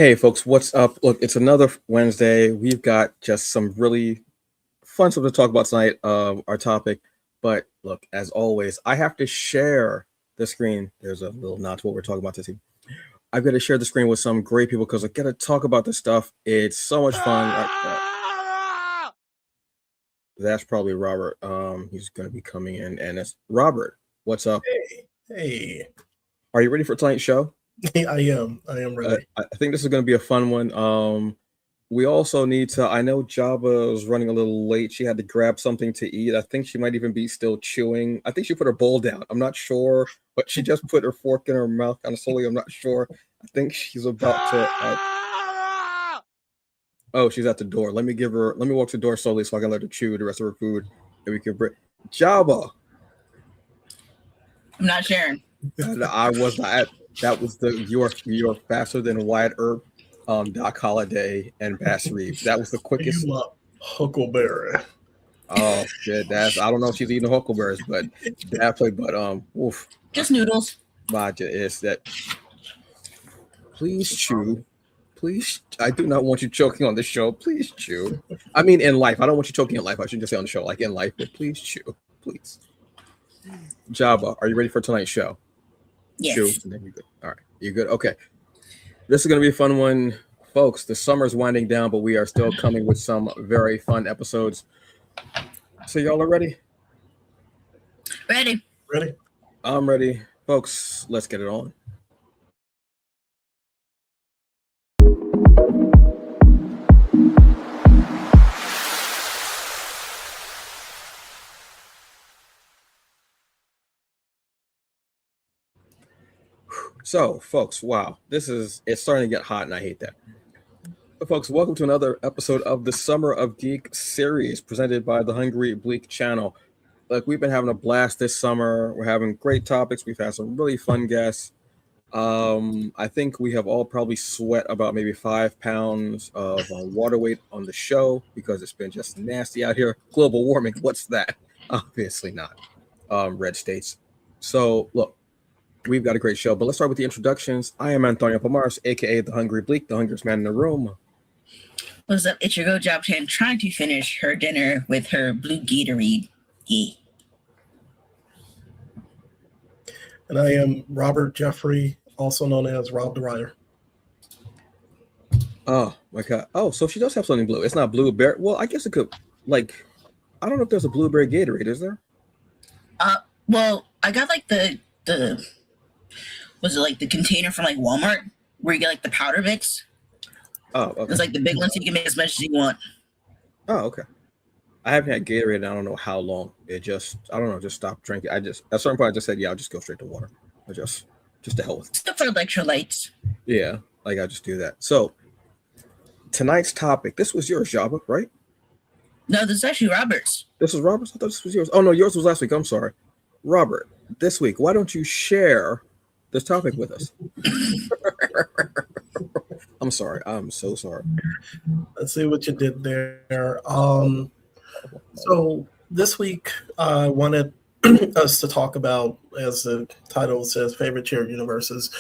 Hey folks, what's up? Look, it's another Wednesday. We've got just some really fun stuff to talk about tonight, our topic. But look, as always, I have to share the screen. There's a little nod to what we're talking about this evening. I've got to share the screen with some great people because I got to talk about this stuff. It's so much fun. That's probably Robert. He's going to be coming in, and it's Robert. What's up? Hey. Are you ready for tonight's show? I am ready. I think this is going to be a fun one. We also need to. I know Jabba is running a little late. She had to grab something to eat. I think she might even be still chewing. I think she put her bowl down. I'm not sure, but she just put her fork in her mouth kind of slowly. I'm not sure. I think she's about to. Oh, she's at the door. Let me walk to the door slowly so I can let her chew the rest of her food, and we can bring Jabba. I'm not sharing. I was not. That was you're faster than Wyatt Earp, Doc Holliday, and Bass Reeves. That was the quickest. Huckleberry. Oh shit! I don't know if she's eating huckleberries, but definitely. But oof. Just noodles. Maja is that. Please chew. Please, I do not want you choking on the show. Please chew. I mean, in life, I don't want you choking in life. I should just say on the show, like in life, but please chew, please. Jabba, are you ready for tonight's show? Yes. Chew, and then you're good. All right, you're good. Okay, this is gonna be a fun one, folks. The summer's winding down, but we are still coming with some very fun episodes. So y'all are ready? Ready. I'm ready, folks. Let's get it on. So, folks, wow, it's starting to get hot, and I hate that. But folks, welcome to another episode of the Summer of Geek series presented by the Hungry Bleak channel. Look, we've been having a blast this summer. We're having great topics. We've had some really fun guests. I think we have all probably sweat about maybe 5 pounds of water weight on the show because it's been just nasty out here. Global warming, what's that? Obviously not. Red states. So, look. We've got a great show, but let's start with the introductions. I am Antonio Pomares, aka the Hungry Bleak, the hungriest man in the room. What's up? It's your girl Job 10 trying to finish her dinner with her blue Gatorade. Yeah. And I am Robert Jeffrey, also known as Rob the Writer. Oh my god. Oh, so she does have something blue. It's not blueberry. Well, I guess it could, like, I don't know if there's a blueberry Gatorade, is there? Well, I got like the was it like the container from like Walmart where you get like the powder mix? Oh, okay. It's like the big ones, so you can make as much as you want. Oh, okay. I haven't had Gatorade in I don't know how long. I don't know, just stopped drinking. At a certain point I just said, yeah, I'll just go straight to water. Just to hell with it. Stuff for electrolytes. Yeah, like I just do that. So tonight's topic, this was yours, Jabba, right? No, this is actually Robert's. This is Robert's? I thought this was yours. Oh no, yours was last week. I'm sorry. Robert, this week, why don't you share this topic with us? I'm sorry. I'm so sorry. Let's see what you did there. So this week, I wanted us to talk about, as the title says, favorite shared universes.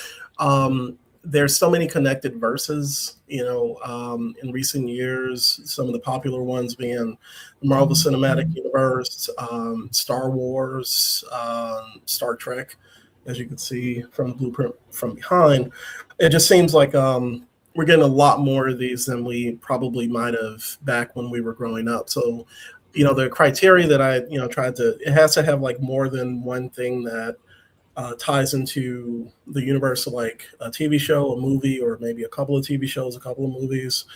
There's so many connected verses, in recent years, some of the popular ones being the Marvel Cinematic Universe, Star Wars, Star Trek, as you can see from the blueprint from behind. It just seems like we're getting a lot more of these than we probably might have back when we were growing up. So, the criteria that I, it has to have like more than one thing that ties into the universe of like a TV show, a movie, or maybe a couple of TV shows, a couple of movies.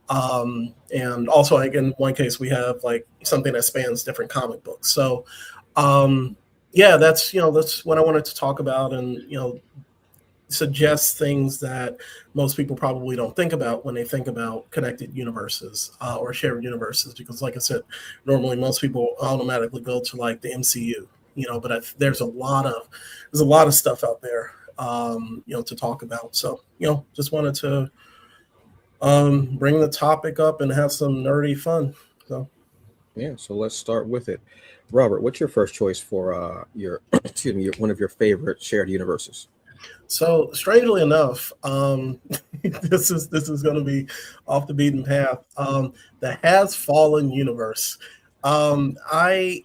And also, like in one case, we have like something that spans different comic books. So, that's what I wanted to talk about, and suggest things that most people probably don't think about when they think about connected universes or shared universes. Because, like I said, normally most people automatically go to like the MCU. But there's a lot of stuff out there, to talk about. So, just wanted to bring the topic up and have some nerdy fun. So, yeah. So let's start with it. Robert, what's your first choice for one of your favorite shared universes? So strangely enough, this is going to be off the beaten path. The Has Fallen universe. I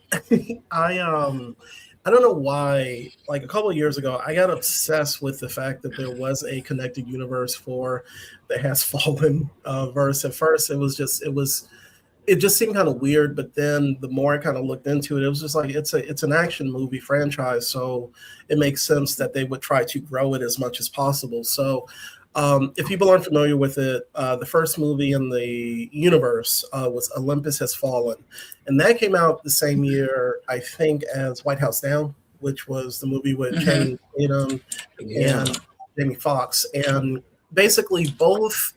I don't know why. Like a couple of years ago, I got obsessed with the fact that there was a connected universe for the Has Fallen verse. At first, it just seemed kind of weird, but then the more I kind of looked into it, it was just like it's an action movie franchise, so it makes sense that they would try to grow it as much as possible. So, if people aren't familiar with it, the first movie in the universe was Olympus Has Fallen, and that came out the same year, I think, as White House Down, which was the movie with Mhm. Channing Tatum Yeah. and Jamie Foxx, and basically both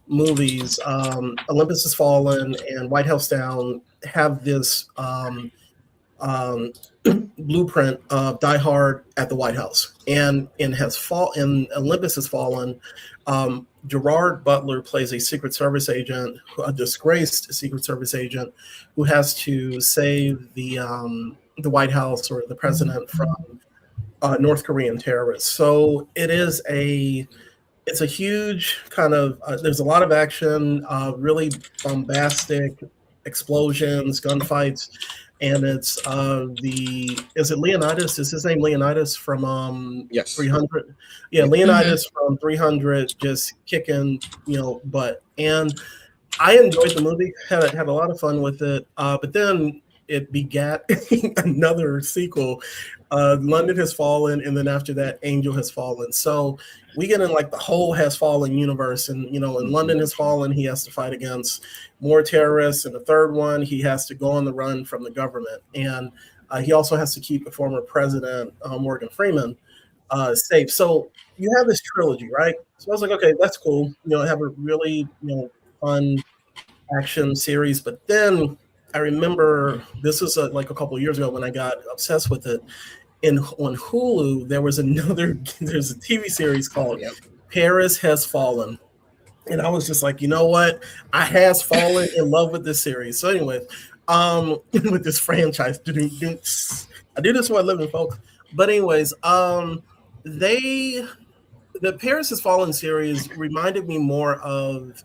movies, Olympus Has Fallen and White House Down, have this um, blueprint of Die Hard at the White House, and in Olympus Has Fallen. Gerard Butler plays a Secret Service agent, a disgraced Secret Service agent, who has to save the White House or the president from North Korean terrorists. So it's a huge kind of there's a lot of action, really bombastic explosions, gunfights, and it's the is it Leonidas, is his name Leonidas from Yes. 300? Yeah, Yep. Leonidas from 300, just kicking butt. And I enjoyed the movie, had a lot of fun with it, but then it begat another sequel. London Has Fallen, and then after that, Angel Has Fallen. So we get in like the whole Has Fallen universe, and in London Has Fallen, he has to fight against more terrorists, and the third one, he has to go on the run from the government, and he also has to keep the former president Morgan Freeman safe. So you have this trilogy, right? So I was like, okay, that's cool. Have a really fun action series. But then I remember this was like a couple of years ago when I got obsessed with it. And on Hulu, there's a TV series called Yep. Paris Has Fallen. And I was just like, you know what? I has fallen in love with this series. So anyway, with this franchise. I do this for a living, folks. But anyways, they the Paris Has Fallen series reminded me more of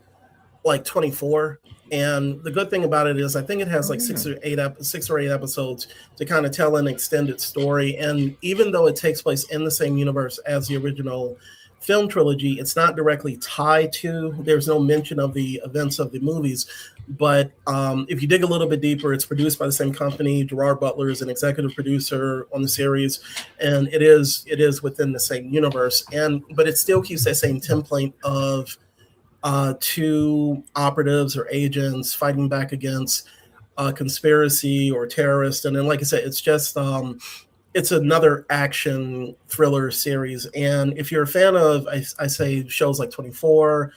like 24. And the good thing about it is I think it has like six or eight episodes to kind of tell an extended story. And even though it takes place in the same universe as the original film trilogy, it's not directly tied to, there's no mention of the events of the movies. But if you dig a little bit deeper, it's produced by the same company. Gerard Butler is an executive producer on the series, and it is within the same universe. But it still keeps that same template of two operatives or agents fighting back against conspiracy or terrorists. And then, like I said, it's another action thriller series. And if you're a fan of, I say shows like 24,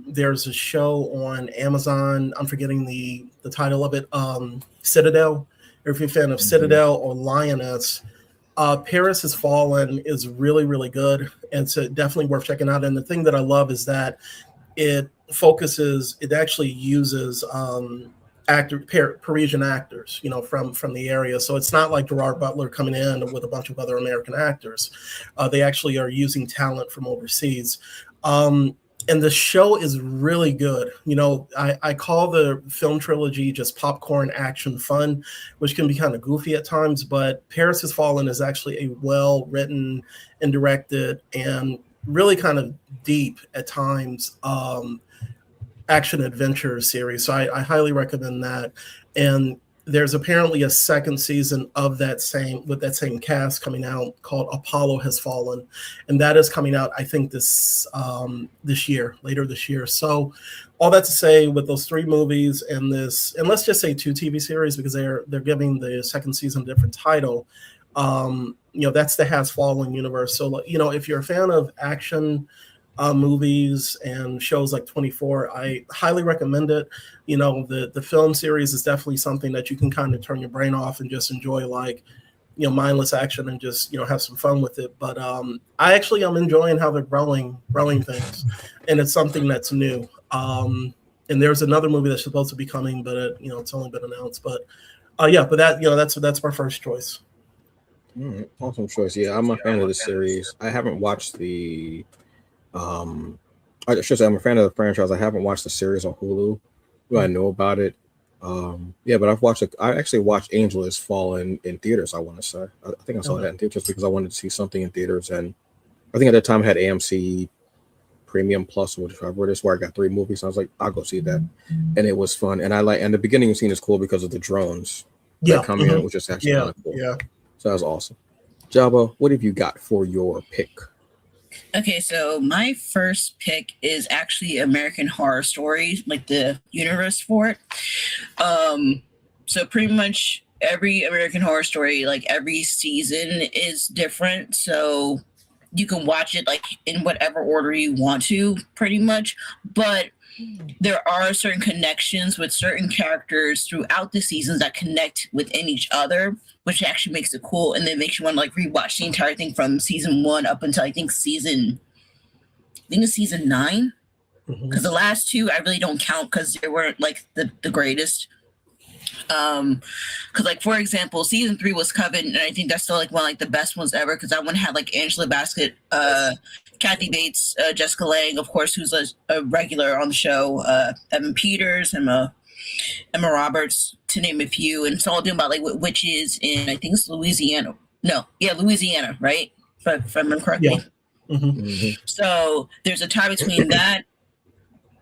there's a show on Amazon. I'm forgetting the title of it. Citadel. Or if you're a fan of Citadel or Lioness, Paris Has Fallen is really, really good. And so definitely worth checking out. And the thing that I love is that it actually uses Parisian actors, from the area. So it's not like Gerard Butler coming in with a bunch of other American actors. They actually are using talent from overseas. And the show is really good. I call the film trilogy just popcorn action fun, which can be kind of goofy at times, but Paris Has Fallen is actually a well-written and directed and really kind of deep at times action adventure series. So I highly recommend that. And there's apparently a second season of that same cast coming out called Apollo Has Fallen, and that is coming out I think later this year. So all that to say, with those three movies and let's just say two TV series, because they're giving the second season a different title. That's the Has Fallen universe. So if you're a fan of action movies and shows like 24, I highly recommend it. The film series is definitely something that you can kind of turn your brain off and just enjoy, like mindless action, and just have some fun with it. But I actually am enjoying how they're growing things, and it's something that's new. And there's another movie that's supposed to be coming, but it's only been announced. But but that's my first choice. Awesome choice. Yeah, I'm a fan of the series. I haven't watched the I should say I'm a fan of the franchise. I haven't watched the series on Hulu, but I know about it. Yeah, but I've watched it. I actually watched Angel Has Fallen in theaters. I want to say. I think I saw that in theaters because I wanted to see something in theaters, and I think at that time I had AMC Premium Plus, whichever it is, where I got 3 movies. I was like, I'll go see that, and it was fun. And I like, and the beginning scene is cool because of the drones that come in, which is actually kind of cool. Yeah. So that was awesome. Jabba, what have you got for your pick? Okay, so my first pick is actually American Horror Story, like the universe for it. So pretty much every American Horror Story, like every season is different. So you can watch it like in whatever order you want to, pretty much. But there are certain connections with certain characters throughout the seasons that connect within each other, which actually makes it cool, and then makes you want to like rewatch the entire thing from season 1 up until I think it's season 9. Because the last 2 I really don't count because they weren't like the greatest. Because like for example, season 3 was Coven, and I think that's still like one of like the best ones ever because that one had like Angela Bassett, Kathy Bates, Jessica Lange, of course, who's a regular on the show, Evan Peters, Emma Roberts, to name a few, and it's all doing about like witches in I think it's Louisiana. No, yeah, Louisiana, right? If I remember correctly. Yeah. So there's a tie between that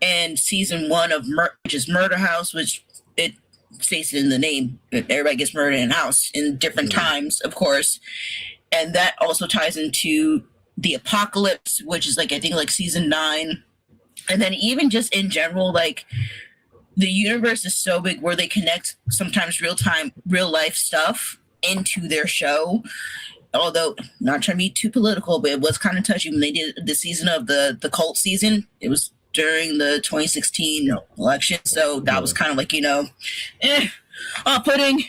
and season 1 of which is Murder House, which it states it in the name. Everybody gets murdered in a house in different times, of course, and that also ties into the Apocalypse, which is like I think like season 9, and then even just in general, like the universe is so big where they connect sometimes real life stuff into their show. Although not trying to be too political, but it was kind of touchy when they did the season of the cult season. It was during the 2016 election, so that was kind of like off-putting.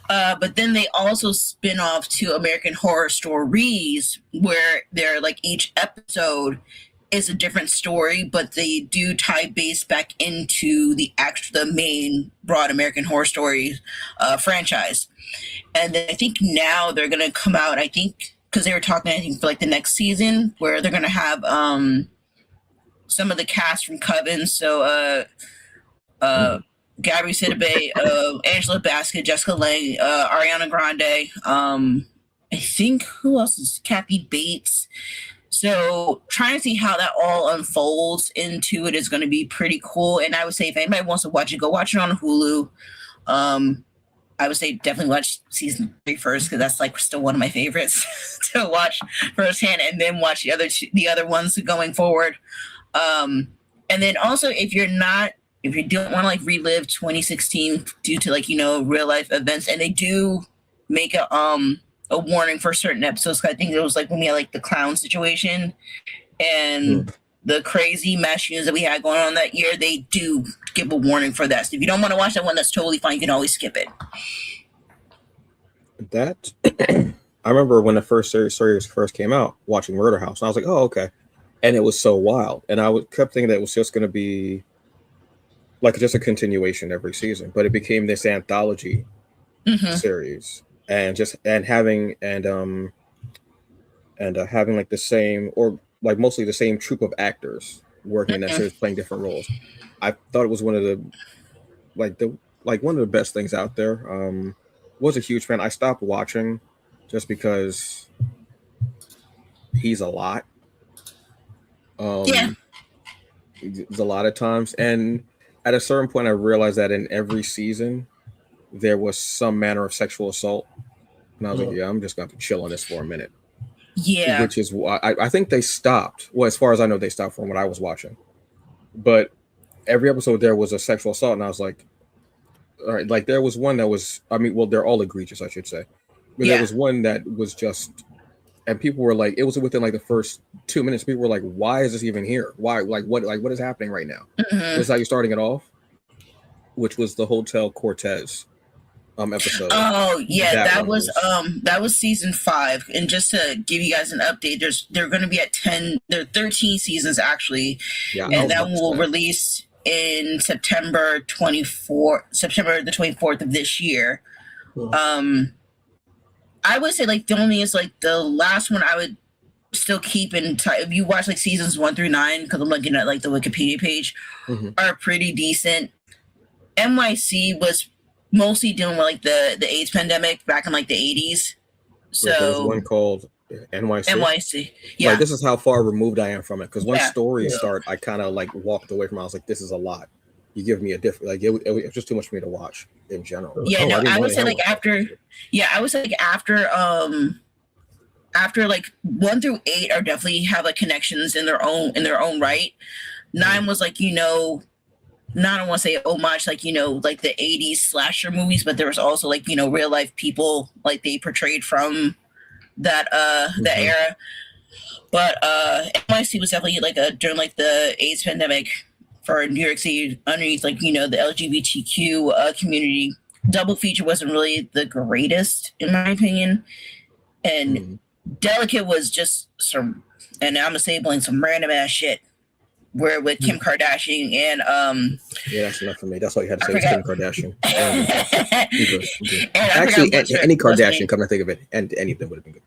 But then they also spin off to American Horror Stories, where they're like each episode is a different story, but they do tie base back into the main broad American Horror Story franchise. And then I think now they're gonna come out. I think because they were talking, I think for like the next season, where they're gonna have some of the cast from Coven. So Gabby Sidibe, Angela Bassett, Jessica Lange, Ariana Grande. I think who else is Kathy Bates. So trying to see how that all unfolds into it is going to be pretty cool. And I would say if anybody wants to watch it, go watch it on Hulu. I would say definitely watch season 3 first because that's like still one of my favorites to watch firsthand, and then watch the other ones going forward. And then also if you don't want to like relive 2016 due to like real life events, and they do make a warning for certain episodes. I think it was like when we had like the clown situation and the crazy mass shootings that we had going on that year, they do give a warning for that. So if you don't want to watch that one, that's totally fine. You can always skip it. That I remember when the first series first came out, watching Murder House, and I was like, oh, okay. And it was so wild. And I kept thinking that it was just going to be like just a continuation every season, but it became this anthology series, and having like the same, or like mostly the same troupe of actors working in that series, playing different roles. I thought it was one of the best things out there. Was a huge fan. I stopped watching just because he's a lot. There's a lot of times, and at a certain point I realized that in every season there was some manner of sexual assault, and I was like, yeah, I'm just going to chill on this for a minute. Yeah, which is why I think they stopped. Well, as far as I know, they stopped from what I was watching, but every episode there was a sexual assault, and I was like, all right. Like there was one that was, they're all egregious, I should say, but there was one that was just, and people were like, it was within like the first 2 minutes, people were like, why is this even here? Why, what is happening right now? This is how you're starting it off, which was the Hotel Cortez episode. Oh yeah, that was season 5. And just to give you guys an update, they're going to be at 10. There are 13 seasons actually, and that will release in September the 24th of this year. I would say like the only is like the last one I would still keep in time. If you watch like seasons 1 through 9, because I'm looking at like the Wikipedia page, are pretty decent. NYC was mostly dealing with like the AIDS pandemic back in like the 80s. So there was one called NYC. NYC, yeah. Like, this is how far removed I am from it. Because once Yeah. stories start, I kind of like walked away from it. I was like, this is a lot. You give me a different, like, it was just too much for me to watch in general. Yeah, no, I would say like after like 1 through 8 are definitely have like connections in their own right. 9 was like, I don't want to say homage, like, like the 80s slasher movies, but there was also like, real life people like they portrayed from that that era. But NYC was definitely like during like the AIDS pandemic for New York City underneath like, the LGBTQ community. Double feature wasn't really the greatest in my opinion. And Delicate was just some, and I'm disabling some random ass shit. Where with Kim Kardashian and yeah, that's enough for me. That's all you had to say was forgot. Kim Kardashian. Actually, any Kardashian, come to think of it, and anything would have been good.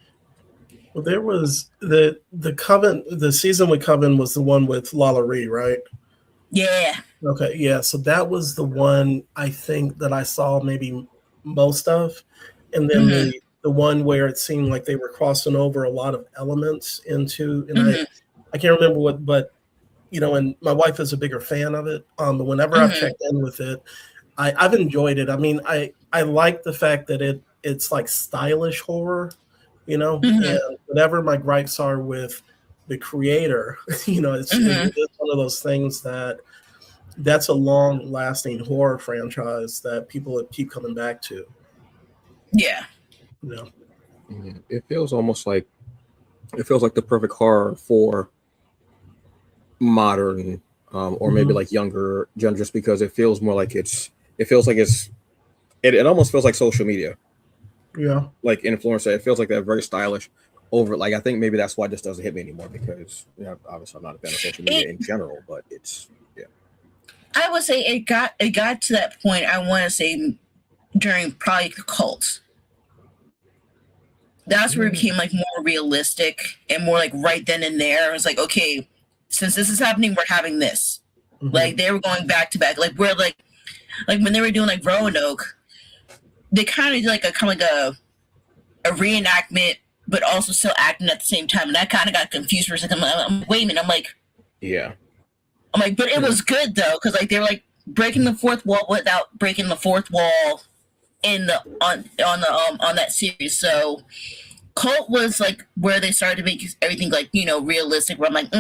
Well, there was the Coven. The season with Coven was the one with Lala Ree, right? Yeah. Okay, yeah. So that was the one I think that I saw maybe most of, and then the one where it seemed like they were crossing over a lot of elements into, and I can't remember what, but and my wife is a bigger fan of it. But whenever I've checked in with it, I've enjoyed it. I mean, I like the fact that it's like stylish horror, and whatever my gripes are with the creator, it's one of those things that's a long-lasting horror franchise that people keep coming back to. Yeah. Yeah. It feels like the perfect horror for modern or maybe like younger gen, just because it feels more like it almost feels like social media, like influencer. It feels like that very stylish over, like, I think maybe that's why this doesn't hit me anymore, because obviously I'm not a fan of social media in general, but it's I would say it got to that point, I want to say during probably the Cult. That's where it became like more realistic and more like right then and there. It was like, okay, since this is happening, we're having this. Like, they were going back to back. Like, we're like when they were doing like Roanoke, they kind of did like a reenactment, but also still acting at the same time. And I kind of got confused for a second. I'm wait a minute. I'm like, but it was good though, because like they were like breaking the fourth wall without breaking the fourth wall on that series. So Cult was like where they started to make everything like realistic. Where I'm like,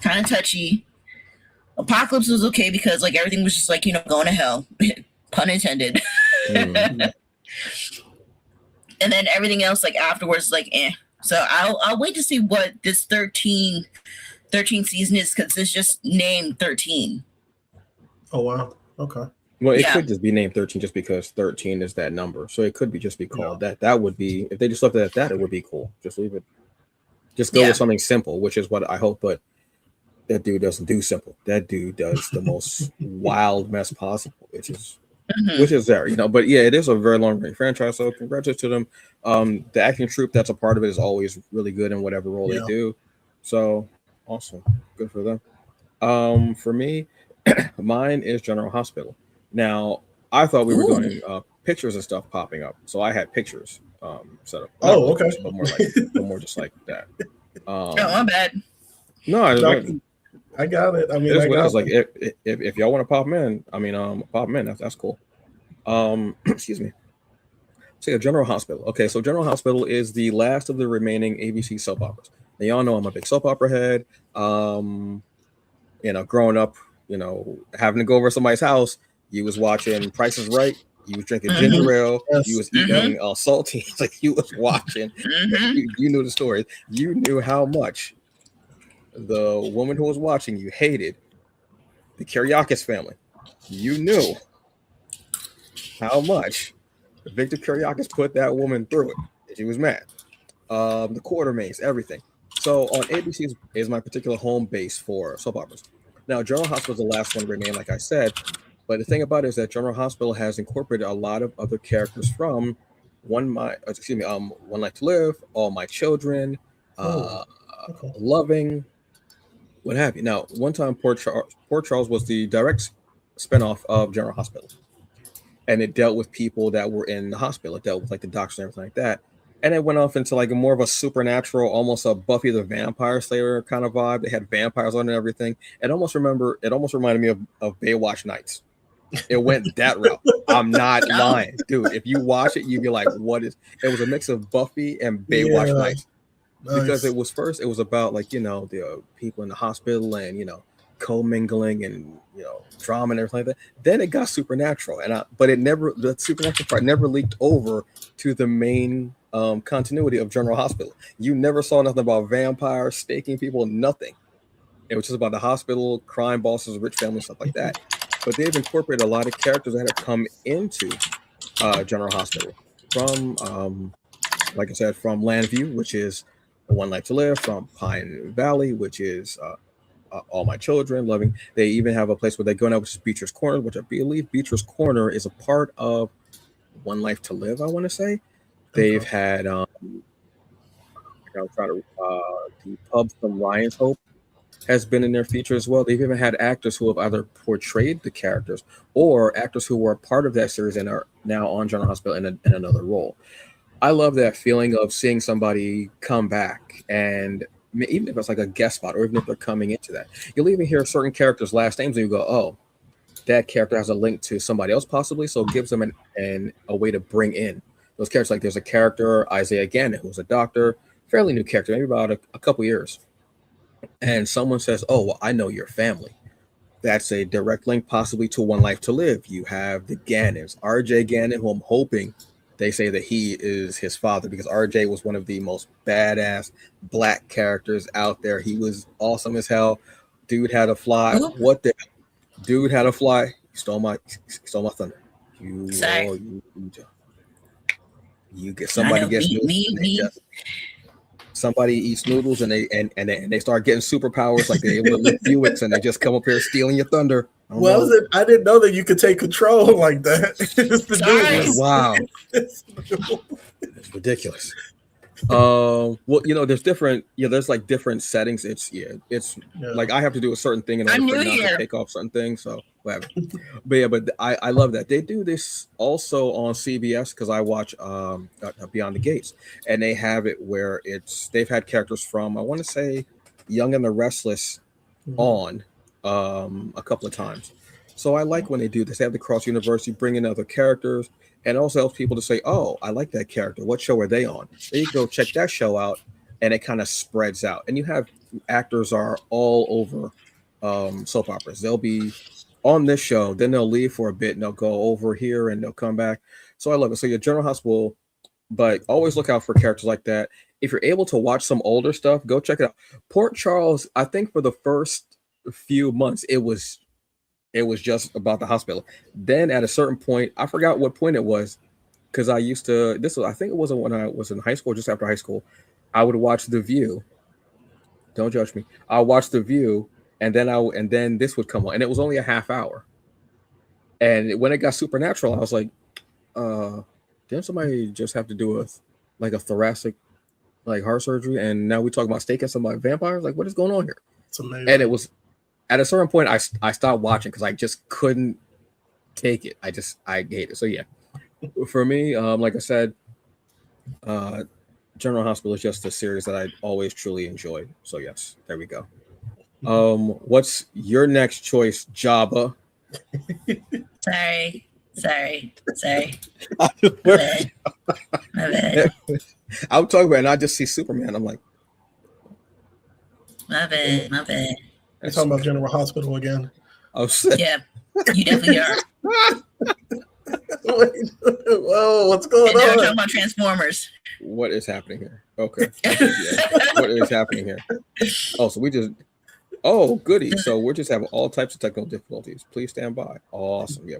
kind of touchy. Apocalypse was okay because like everything was just like going to hell, pun intended. And then everything else like afterwards like So I'll wait to see what this 13 season is, because it's just named 13. Oh wow. Okay. Well, it could just be named 13 just because 13 is that number. So it could be just be called that. That would be, if they just left it at that, it would be cool. Just leave it. Just go with something simple, which is what I hope. But that dude doesn't do simple. That dude does the most wild mess possible, which is there, But yeah, it is a very long running franchise. So congratulations to them. The acting troupe that's a part of it is always really good in whatever role they do. So awesome, good for them. For me, mine is General Hospital. Now, I thought we were doing pictures and stuff popping up, so I had pictures set up. Okay, but more just like that. Oh, my bad. No, I got it. I mean, it's like if y'all want to pop them in, pop them in. That's cool. Excuse me. So yeah, General Hospital. Okay, so General Hospital is the last of the remaining ABC soap operas. Now, y'all know I'm a big soap opera head. Growing up, having to go over somebody's house, you was watching Price is Right. You was drinking ginger ale. You was eating saltines. Like, you was watching. You knew the stories. You knew how much the woman who was watching you hated the Kyriakis family. You knew how much Victor Kyriakis put that woman through it. She was mad. The Quartermains, everything. So on ABC is my particular home base for soap operas. Now, General Hospital is the last one to remain, like I said. But the thing about it is that General Hospital has incorporated a lot of other characters from Cool. One Life to Live, All My Children, Oh, uh, okay. Loving, what have you. Now, one time, Port Charles was the direct spinoff of General Hospital, and it dealt with people that were in the hospital. It dealt with like the doctors and everything like that. And it went off into like a more of a supernatural, almost a Buffy the Vampire Slayer kind of vibe. They had vampires on it and everything. It almost reminded me of Baywatch Nights. It went that route. I'm not Oh, lying, dude. If you watch it, you'd be like, "What is?" It was a mix of Buffy and Baywatch Yeah, Nights because nice. it was about like the people in the hospital and commingling and drama and everything like that. Then it got supernatural, but the supernatural part never leaked over to the main continuity of General Hospital. You never saw nothing about vampires staking people, nothing. It was just about the hospital, crime bosses, rich families, stuff like that. But they've incorporated a lot of characters that have come into General Hospital from, like I said, from Landview, which is One Life to Live, from Pine Valley, which is All My Children, Loving. They even have a place where they go now, which is Beecher's Corner, which I believe Beecher's Corner is a part of One Life to Live. I want to say they've Okay. had. I'm trying to the pub from Ryan's Hope has been in their feature as well. They've even had actors who have either portrayed the characters or actors who were part of that series and are now on General Hospital in another role. I love that feeling of seeing somebody come back, and even if it's like a guest spot or even if they're coming into that, you'll even hear certain characters' last names and you go, oh, that character has a link to somebody else possibly. So it gives them a way to bring in those characters. Like there's a character, Isaiah Gannon, who's a doctor, fairly new character, maybe about a couple years. And someone says, oh, well, I know your family. That's a direct link possibly to One Life to Live. You have the Gannons, RJ Gannon, who I'm hoping they say that he is his father because RJ was one of the most badass black characters out there. He was awesome as hell. Dude had a fly. oop, What the dude had a fly? He stole my thunder. You sorry. oh you get I somebody know gets me, noodles me, and they me. just somebody eats noodles and they start getting superpowers like they're able to lift Buicks and they just come up here stealing your thunder. I don't Well, know. I didn't know that you could take control like that. It's the Sorry. news. Wow, It's the news. it's ridiculous. Well, there's like different settings. It's Yeah. like I have to do a certain thing in order I'm for new it not to here. take off certain things. So whatever. But yeah, but I love that they do this also on CBS because I watch Beyond the Gates, and they have it where they've had characters from I want to say Young and the Restless Mhm. on a couple of times. So I like when they do this. They have the cross universe, you bring in other characters, and it also helps people to say, "Oh, I like that character. What show are they on?" Then you go check that show out, and it kind of spreads out. And you have actors are all over soap operas. They'll be on this show, then they'll leave for a bit, and they'll go over here, and they'll come back. So I love it. So your General Hospital, but always look out for characters like that. If you're able to watch some older stuff, go check it out. Port Charles, I think for the first few months, it was just about the hospital. Then at a certain point, I forgot what point it was, because I used to. This was I think it wasn't when I was in high school, just after high school. I would watch The View. Don't judge me. I'll watch The View, and then this would come on, and it was only a half hour. And when it got supernatural, I was like, uh, didn't somebody just have to do a thoracic like heart surgery, and now we talk about steak and some like vampires. Like, what is going on here? It's And it amazing. was at a certain point I stopped watching because I just couldn't take it. I hate it. So yeah, for me, like I said, uh, General Hospital is just a series that I always truly enjoyed. So yes, there we go. What's your next choice, Jabba? Sorry. Sorry. Sorry. I'm My bad. My bad. talking about, it and I just see Superman. I'm like, My bad. My bad. You're that's talking about Superman. General Hospital again. Oh shit. Yeah, you definitely are. Wait, whoa, what's going And now we're talking on? about Transformers. What is happening here? Okay. Yeah. What is happening here? Oh, so we just. Oh, goody. So we're just having all types of technical difficulties. Please stand by. Awesome. Yeah.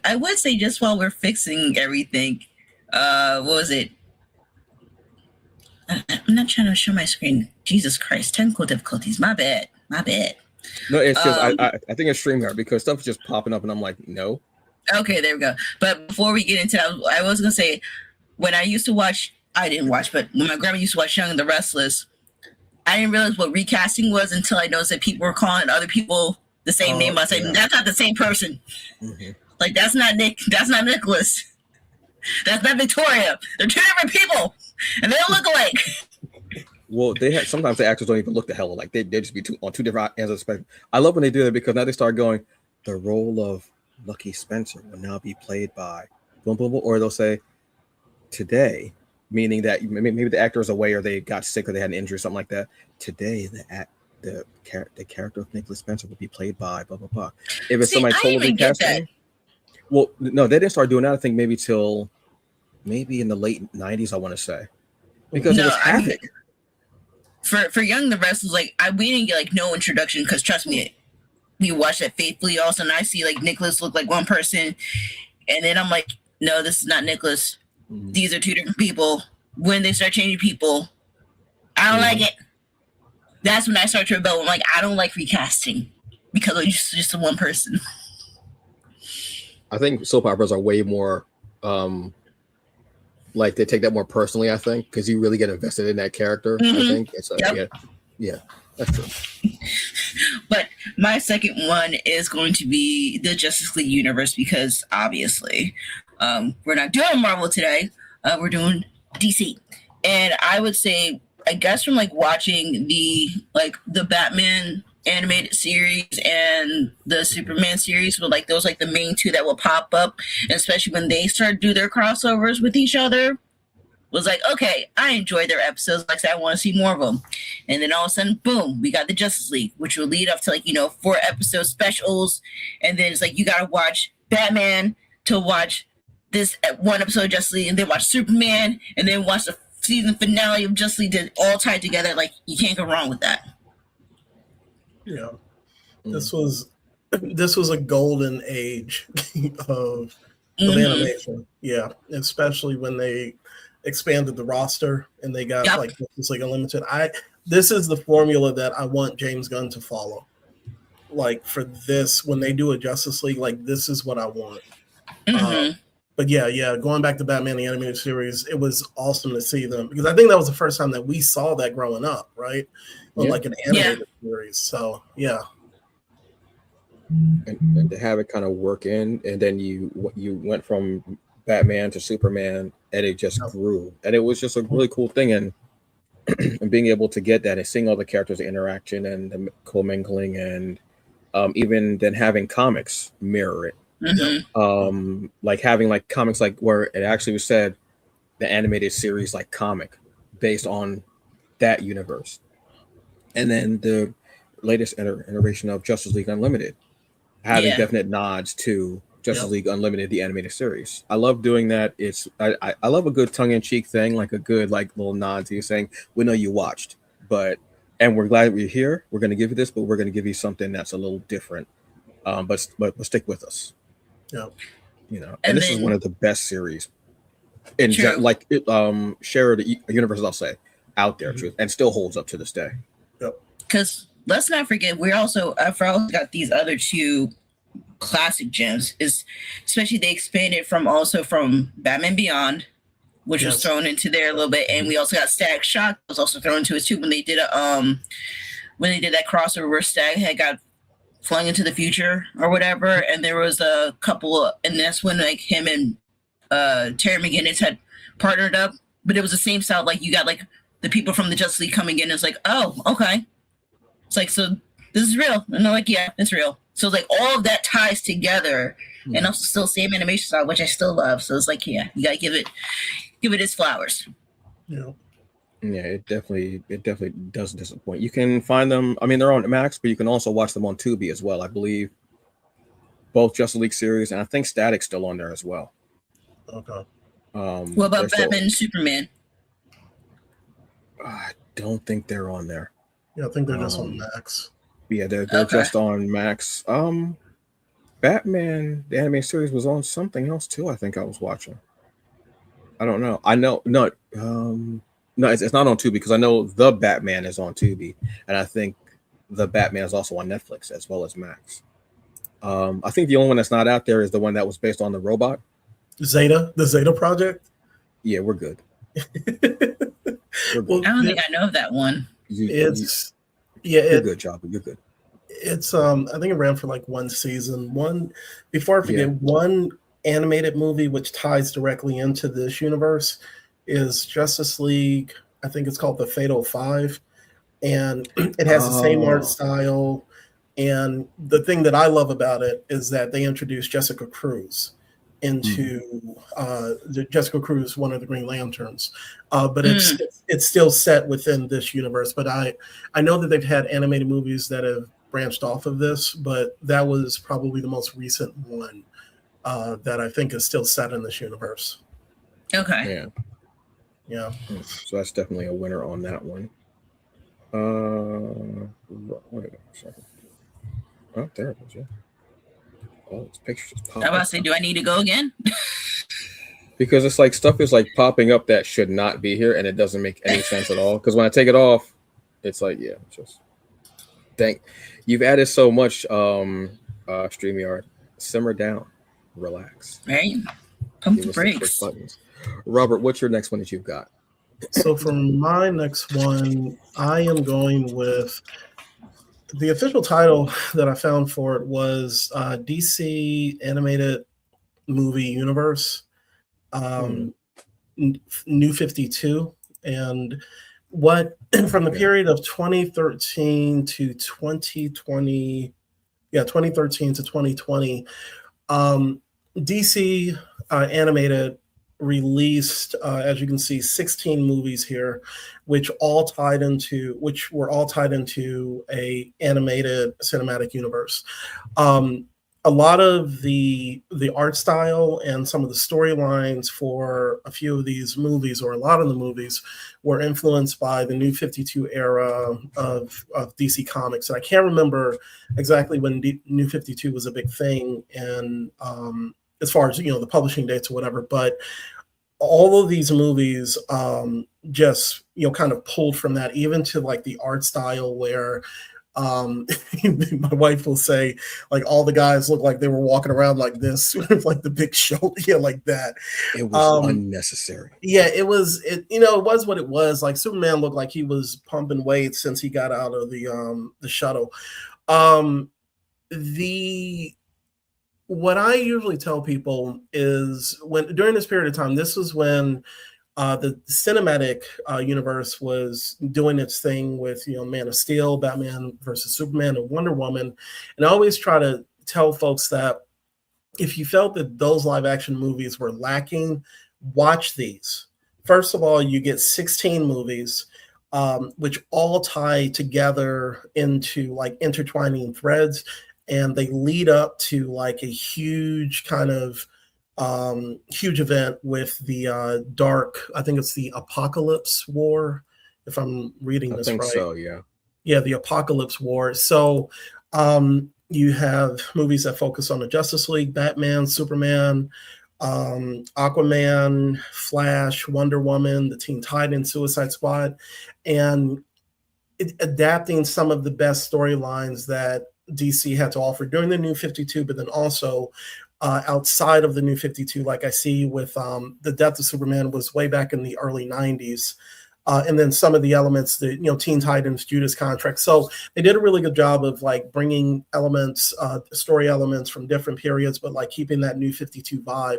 I would say just while we're fixing everything, what was it? I'm not trying to show my screen. Jesus Christ, technical difficulties. My bad. My bad. No, it's just Um, I think it's StreamYard because stuff is just popping up and I'm like, no. Okay, there we go. But before we get into that, I was gonna say when I used to watch, I didn't watch, but when my grandma used to watch Young and the Restless, I didn't realize what recasting was until I noticed that people were calling other people the same name. I said, that's not the same person. Mhm. Like, that's not Nick. That's not Nicholas. That's not Victoria. They're two different people, and they don't look alike. Well, sometimes the actors don't even look the hell alike. They just be on two different ends of the spectrum. I love when they do that because now they start going, the role of Lucky Spencer will now be played by boom, boom, boom, or they'll say today, meaning that maybe the actor is away or they got sick or they had an injury or something like that. Today, the character of Nicholas Spencer will be played by blah blah blah. If it's somebody totally casting, well, no, they didn't start doing that. I think maybe in the late '90s. I want to say because it was Havoc. For Young the Restless, like we didn't get like no introduction because trust me, we watched that faithfully. Also, and I see like Nicholas look like one person, and then I'm like, no, this is not Nicholas. Mm-hmm. These are two different people. When they start changing people, I don't like it. That's when I start to rebel. I'm like, I don't like recasting because it's just one person. I think soap operas are way more like they take that more personally, I think, because you really get invested in that character. Mm-hmm. I think it's yeah, that's true. But my second one is going to be the Justice League universe because obviously we're not doing Marvel today. We're doing DC, and I would say, I guess from like watching the Batman animated series and the Superman series were like those like the main two that will pop up, and especially when they start to do their crossovers with each other, was like, okay, I enjoy their episodes. Like I said, I want to see more of them. And then all of a sudden, boom, we got the Justice League, which will lead up to 4 episode specials. And then it's like you gotta watch Batman to watch this one episode of Justice League, and then watch Superman, and then watch the season finale of Justice League, all tied together. Like, you can't go wrong with that. Yeah, this was a golden age of animation. Yeah, especially when they expanded the roster and they got like Justice League Unlimited. This is the formula that I want James Gunn to follow. Like for this, when they do a Justice League, like this is what I want. But yeah, going back to Batman the animated series, it was awesome to see them because I think that was the first time that we saw that growing up, right? On like an animated series. So yeah. And to have it kind of work in, and then you went from Batman to Superman, and it just grew, and it was just a really cool thing, and being able to get that and seeing all the characters' interaction and the commingling, and even then having comics mirror it. Like having like comics like where it actually was said the animated series like comic based on that universe, and then the latest iteration of Justice League Unlimited having definite nods to Justice League Unlimited, the animated series. I love doing that. It's I love a good tongue-in-cheek thing, like a good like little nod to you saying we know you watched, and we're glad we're here. We're going to give you this, but we're going to give you something that's a little different. But stick with us. Yeah, and this is one of the best series in share the universe, I'll say, out there, and still holds up to this day. Because let's not forget, we're also got these other two classic gems. Is especially they expanded from Batman Beyond, which was thrown into there a little bit, and we also got Static Shock was also thrown into it too when they did that crossover where Stag had got flung into the future or whatever, and there was a couple and that's when like him and Terry McGinnis had partnered up, but it was the same style. Like you got like the people from the Justice League coming in. It's like, oh, okay. It's like, so this is real, and they're like, yeah, it's real. So like all of that ties together, and also still same animation style, which I still love. So it's like, yeah, you gotta give it its flowers. Yeah, it definitely doesn't disappoint. You can find them. I mean, they're on Max, but you can also watch them on Tubi as well. I believe both Justice League series, and I think Static's still on there as well. Okay. What about Batman and Superman? I don't think they're on there. Yeah, I think they're just on Max. Yeah, they're just on Max. Batman, the anime series, was on something else too. I think I was watching. I don't know. I know no, it's not on Tubi because I know the Batman is on Tubi, and I think the Batman is also on Netflix as well as Max. I think the only one that's not out there is the one that was based on the robot. The Zeta Project. Yeah, we're good. We're Well, good. I don't think I know of that one. You're good, Jabba. You're good. It's I think it ran for like one season. Before I forget, Yeah. one animated movie which ties directly into this universe is Justice League. I think it's called The Fatal Five, and it has the same art Oh. style. And the thing that I love about it is that they introduced Jessica Cruz into Jessica Cruz, one of the Green Lanterns, but it's still set within this universe. But I know that they've had animated movies that have branched off of this, but that was probably the most recent one that I think is still set in this universe. Okay. Yeah. So that's definitely a winner on that one. Wait a second. Oh, there it is. Yeah. Oh, this picture just popped. I'm about to say, do I need to go again? Because it's like stuff is like popping up that should not be here, and it doesn't make any sense at all. Because when I take it off, it's like, yeah, just you've added so much StreamYard. Simmer down, relax. Right. Pump Give the us some quick brakes. buttons. Robert, what's your next one that you've got? So for my next one, I am going with the official title that I found for it was DC Animated Movie Universe, New 52. And what from the period of 2013 to 2020, 2013 to 2020, DC Animated released, as you can see, 16 movies here, which were all tied into a animated cinematic universe. A lot of the art style and some of the storylines for a few of these movies, or a lot of the movies, were influenced by the New 52 era of DC Comics. And I can't remember exactly when New 52 was a big thing, and as far as the publishing dates or whatever, but all of these movies just kind of pulled from that, even to like the art style where my wife will say like all the guys look like they were walking around like this with like the big shoulder, like that. It was unnecessary. Yeah, it was what it was. Like Superman looked like he was pumping weights since he got out of the shuttle. What I usually tell people is during this period of time, this was when the cinematic universe was doing its thing with Man of Steel, Batman versus Superman, and Wonder Woman. And I always try to tell folks that if you felt that those live action movies were lacking, watch these. First of all, you get 16 movies, which all tie together into like intertwining threads, and they lead up to like a huge kind of huge event with the I think it's the Apocalypse War, if I'm reading this right. I think so, yeah. Yeah, the Apocalypse War. So you have movies that focus on the Justice League, Batman, Superman, Aquaman, Flash, Wonder Woman, the Teen Titans, Suicide Squad, and adapting some of the best storylines that DC had to offer during the New 52, but then also outside of the New 52, like I see with the Death of Superman was way back in the early 90s. And then some of the elements, Teen Titans, Judas Contract. So they did a really good job of like bringing elements, story elements from different periods, but like keeping that New 52 vibe.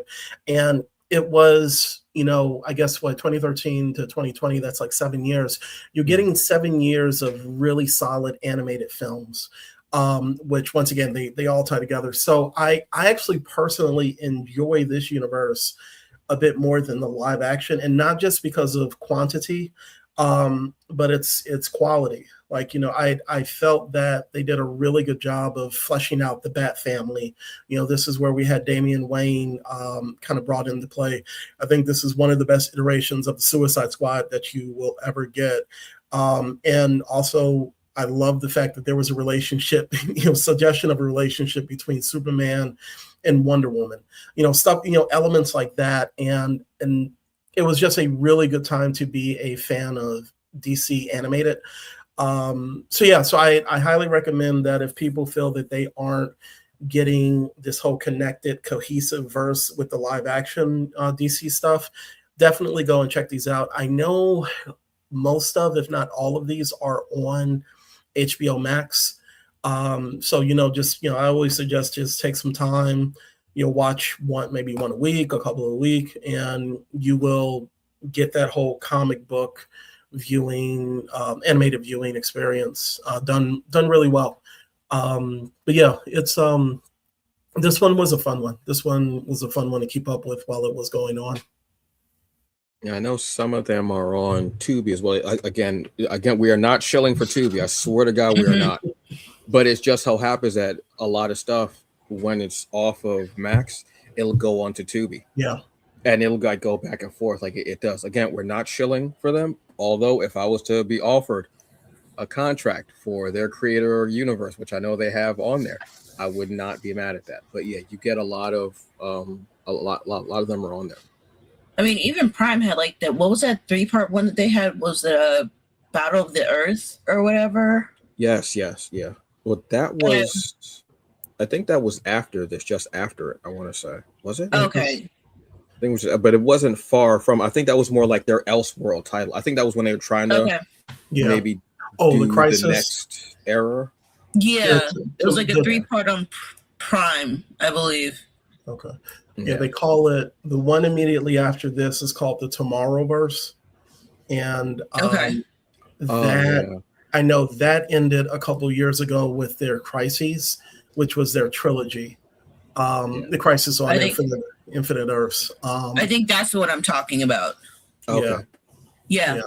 And it was, I guess 2013 to 2020, that's like 7 years. You're getting 7 years of really solid animated films. Which once again, they all tie together. So I actually personally enjoy this universe a bit more than the live action, and not just because of quantity, but it's quality. Like, I felt that they did a really good job of fleshing out the Bat family. This is where we had Damian Wayne kind of brought into play. I think this is one of the best iterations of the Suicide Squad that you will ever get. And also, I love the fact that there was a relationship, suggestion of a relationship between Superman and Wonder Woman, stuff, elements like that. And it was just a really good time to be a fan of DC animated. So I highly recommend that if people feel that they aren't getting this whole connected, cohesive verse with the live action DC stuff, definitely go and check these out. I know most of, if not all of these, are on HBO Max. So I always suggest just take some time, watch maybe one a week, a couple a week, and you will get that whole comic book viewing, animated viewing experience done really well. But yeah, it's this one was a fun one. This one was a fun one to keep up with while it was going on. Yeah, I know some of them are on Tubi as well. Again, we are not shilling for Tubi. I swear to God, we are not. But it's just how happens that a lot of stuff, when it's off of Max, it'll go on to Tubi. Yeah. And it'll like go back and forth like it does. Again, we're not shilling for them. Although if I was to be offered a contract for their creator universe, which I know they have on there, I would not be mad at that. But yeah, you get a lot of of them are on there. I mean, even Prime had like that. What was that 3-part one that they had? Was the Battle of the Earth or whatever? Yes, yeah. Well, that was, I think that was after this, just after it. I want to say, was it? Okay. I think it was, but it wasn't far from. I think that was more like their Elseworld title. I think that was when they were trying to maybe the Crisis, the next era. Yeah, it was like a 3-part on Prime, I believe. Okay. Yeah, they call it, the one immediately after this is called the Tomorrowverse. And I know that ended a couple of years ago with their Crises, which was their trilogy. The Crisis on Infinite Earths. I think that's what I'm talking about. Okay. Yeah.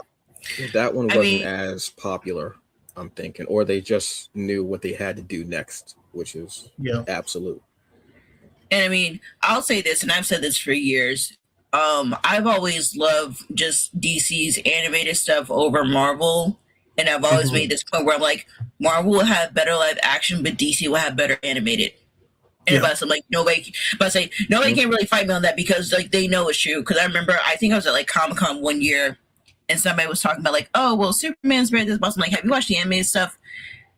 That one wasn't as popular, I'm thinking, or they just knew what they had to do next, which is absolute. And I mean, I'll say this, and I've said this for years. I've always loved just DC's animated stuff over Marvel. And I've always made this point where I'm like, Marvel will have better live action, but DC will have better animated. And I'm like, nobody can really fight me on that because like they know it's true. Because I remember, I think I was at like Comic-Con one year, and somebody was talking about like, oh well, Superman's better than this. I'm like, have you watched the animated stuff?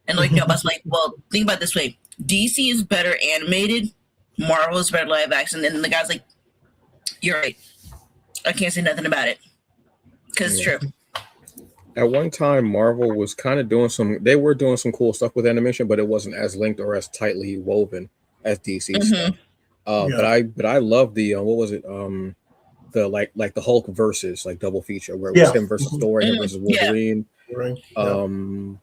And like, no, but I'm like, well, think about it this way: DC is better animated, Marvel is better live action. And the guy's like, you're right. I can't say nothing about it because it's true. At one time, Marvel was kind of doing they were doing some cool stuff with animation, but it wasn't as linked or as tightly woven as DC stuff. But I love the what was it? The like the Hulk versus like double feature where it was him versus Thor and him versus Wolverine.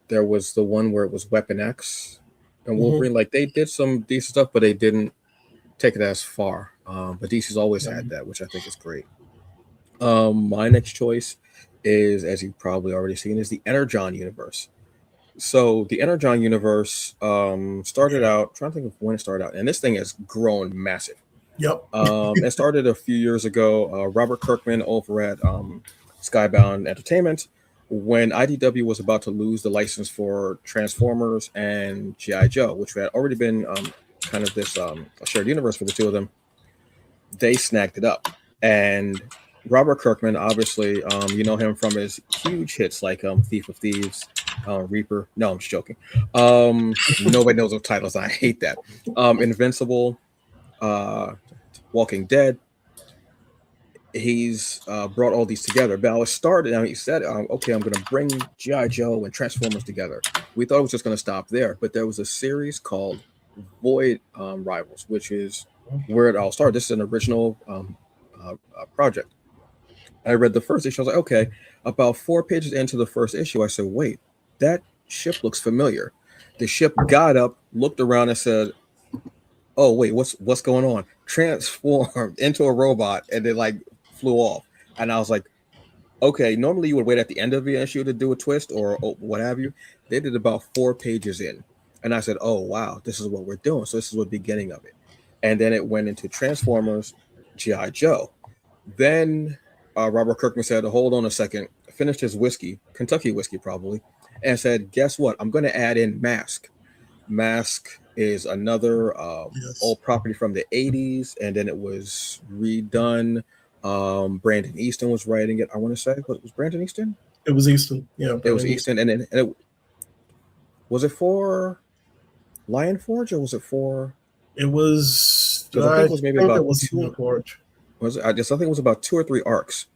There was the one where it was Weapon X and Wolverine. Like they did some decent stuff, but they didn't take it as far. But DC's always had that, which I think is great. My next choice is, as you've probably already seen, is the Energon universe. So the Energon universe started out, I'm trying to think of when it started out, and this thing has grown massive. It started a few years ago. Robert Kirkman over at Skybound Entertainment, when IDW was about to lose the license for Transformers and G.I. Joe, which had already been kind of this a shared universe for the two of them, they snagged it up. And Robert Kirkman, obviously, you know him from his huge hits like Thief of Thieves, Reaper. No, I'm just joking. Nobody knows those titles. I hate that. Invincible, Walking Dead. He's brought all these together. But it started, now he said, okay, I'm going to bring G.I. Joe and Transformers together. We thought it was just going to stop there, but there was a series called Void Rivals, which is where it all started. This is an original project. I read the first issue. I was like, okay. About 4 pages into the first issue, I said, wait, that ship looks familiar. The ship got up, looked around, and said, oh, wait, what's going on? Transformed into a robot, and then like flew off. And I was like, okay, normally you would wait at the end of the issue to do a twist or what have you. They did about 4 pages in. And I said, oh, wow, this is what we're doing. So this is the beginning of it. And then it went into Transformers, G.I. Joe. Then Robert Kirkman said, hold on a second, finished his whiskey, Kentucky whiskey probably, and said, guess what? I'm going to add in Mask. Mask is another old property from the 80s, and then it was redone. Brandon Easton was writing it. I want to say, what was Brandon Easton? It was Easton. Yeah, it was Easton. And then was it for Lion Forge or was it for It was. Because I think it was maybe think it about was two. Forge. Was it? I think it was about 2 or 3 arcs.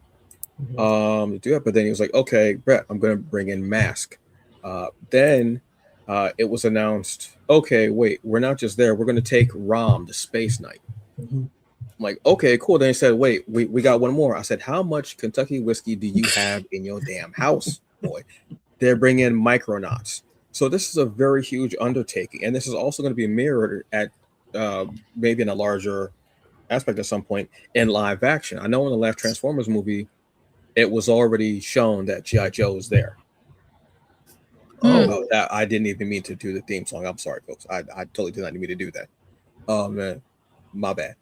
Mhm. To do it, but then he was like, "Okay, Brett, I'm going to bring in Mask." Then it was announced, "Okay, wait, we're not just there. We're going to take Rom, the Space Knight." Mhm. I'm like, "Okay, cool." Then he said, "Wait, we got one more." I said, "How much Kentucky whiskey do you have in your damn house, boy?" They're bringing Micronauts. So this is a very huge undertaking, and this is also going to be mirrored at maybe in a larger aspect at some point in live action. I know in the last Transformers movie, it was already shown that GI Joe is there. Oh, That I didn't even mean to do the theme song. I'm sorry, folks. I totally did not need me to do that. Oh man, my bad.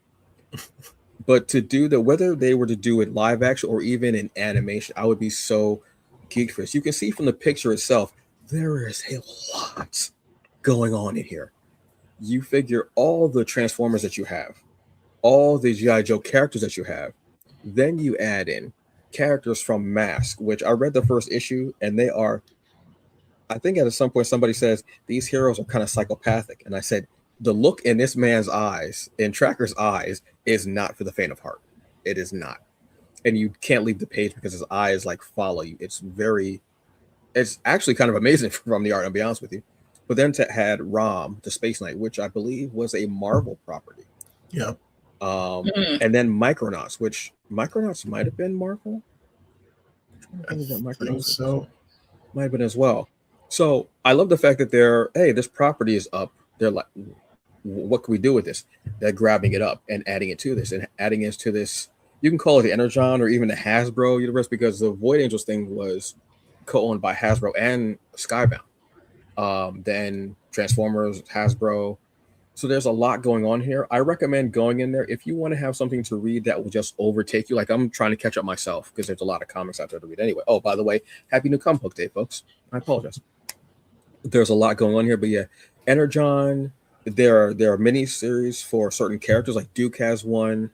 But to do the whether they were to do it live action or even in animation, I would be so geeked for this. You can see from the picture itself, there is a lot going on in here. You figure all the Transformers that you have, all the GI Joe characters that you have, then you add in characters from Mask, which I read the first issue, and they are. I think at some point somebody says these heroes are kind of psychopathic, and I said the look in this man's eyes, in Tracker's eyes, is not for the faint of heart. It is not, and you can't leave the page because his eyes like follow you. It's actually kind of amazing from the art. I'll be honest with you. But then to had Rom, the Space Knight, which I believe was a Marvel property, yeah. and then Micronauts, which Micronauts might have been Marvel. I'm I trying to think what think Micronauts was. so. Might have been as well. So I love the fact that hey, this property is up. They're like, what can we do with this? They're grabbing it up and adding it to this and adding it to this. You can call it the Energon or even the Hasbro universe because the Void Angels thing was co-owned by Hasbro and Skybound. Then Transformers, Hasbro. So there's a lot going on here. I recommend going in there if you want to have something to read that will just overtake you. Like I'm trying to catch up myself because there's a lot of comics out there to read anyway. Oh, by the way, happy new comic book day, folks. I apologize. There's a lot going on here, but yeah, Energon. There are mini series for certain characters. Like Duke has one,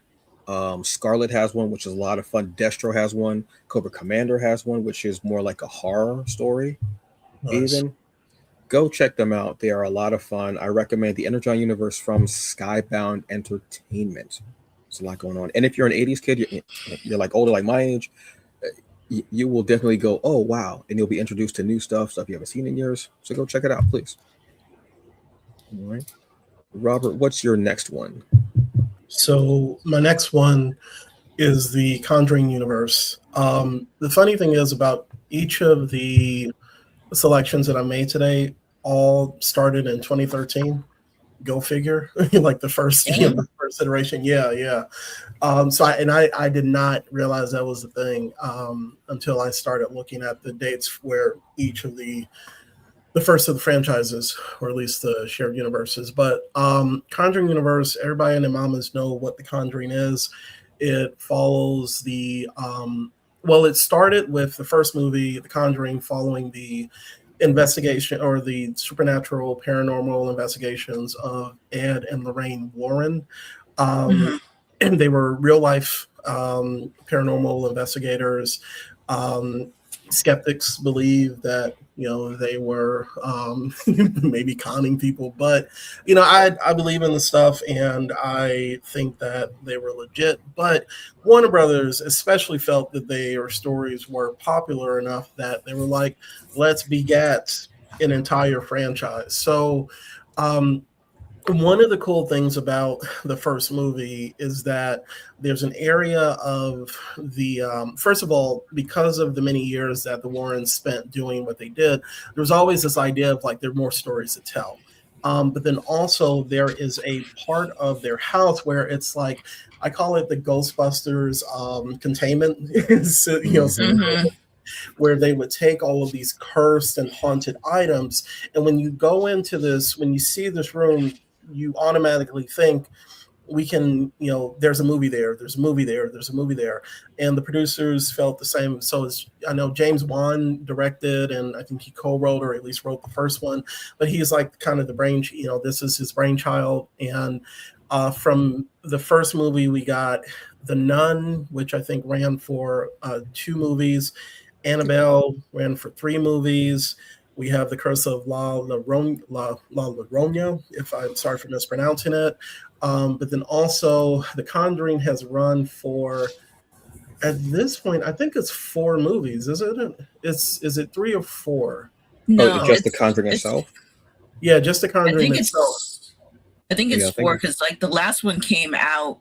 Scarlet has one, which is a lot of fun. Destro has one. Cobra Commander has one, which is more like a horror story. Nice. Even go check them out. They are a lot of fun. I recommend the Energon universe from Skybound Entertainment. There's a lot going on, and if you're an '80s kid, you're like older, like my age, you will definitely go, oh wow, and you'll be introduced to new stuff you haven't seen in years. So go check it out, please. All right, Robert, what's your next one? So my next one is the Conjuring universe. The funny thing is about each of the selections that I made today all started in 2013. Go figure, like the first, the first iteration. Yeah, yeah. I did not realize that was the thing until I started looking at the dates where each of the first of the franchises, or at least the shared universes. But Conjuring universe, everybody and their mamas know what the Conjuring is. It follows the well, it started with the first movie, The Conjuring, following the investigation or the supernatural paranormal investigations of Ed and Lorraine Warren. Um, and they were real life paranormal investigators. Um, Skeptics believe that they were maybe conning people, but I believe in the stuff and I think that they were legit. But Warner Brothers especially felt that their stories were popular enough that they were like, let's beget an entire franchise. So one of the cool things about the first movie is that there's an area of the first of all, because of the many years that the Warrens spent doing what they did, there's always this idea of like there are more stories to tell. But then also there is a part of their house where it's like, I call it the Ghostbusters containment. So, where they would take all of these cursed and haunted items. And when you go into this, when you see this room, you automatically think we can, there's a movie there, there's a movie there, there's a movie there. And the producers felt the same. So I know James Wan directed, and I think he co-wrote or at least wrote the first one, but he's like kind of the brain, this is his brainchild. And from the first movie, we got The Nun, which I think ran for 2 movies. Annabelle ran for 3 movies. We have The Curse of La Llorona, if I'm sorry for mispronouncing it. But then also, The Conjuring has run for, at this point, I think it's 4 movies, isn't it? Is it 3 or 4? No, just The Conjuring itself? Yeah, just The I Conjuring think itself. I think it's Yeah, I 4 think because like the last one came out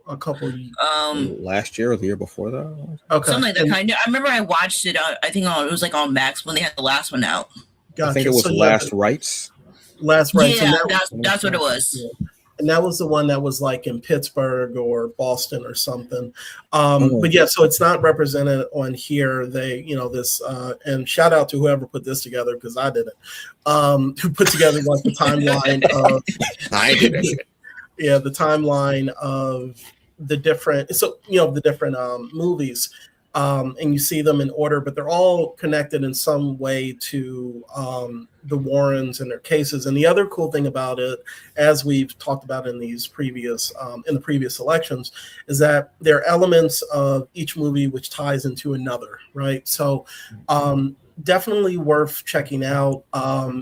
A couple. last year or the year before that. Okay. something like that kind of. I remember I watched it on, I think it was like on Max when they had the last one out. Gotcha. I think it was So, yeah, Last Rites. Last Rites. Yeah, And that's what it was. yeah. And that was the one that was like in Pittsburgh or Boston or something. Oh. But yeah, so it's not represented on here. They, this, and shout out to whoever put this together because I didn't. Who put together like the timeline of I did that shit. yeah, the timeline of the different movies. And you see them in order, but they're all connected in some way to the Warrens and their cases. And the other cool thing about it, as we've talked about in these previous in the previous elections, is that there are elements of each movie which ties into another, right? So definitely worth checking out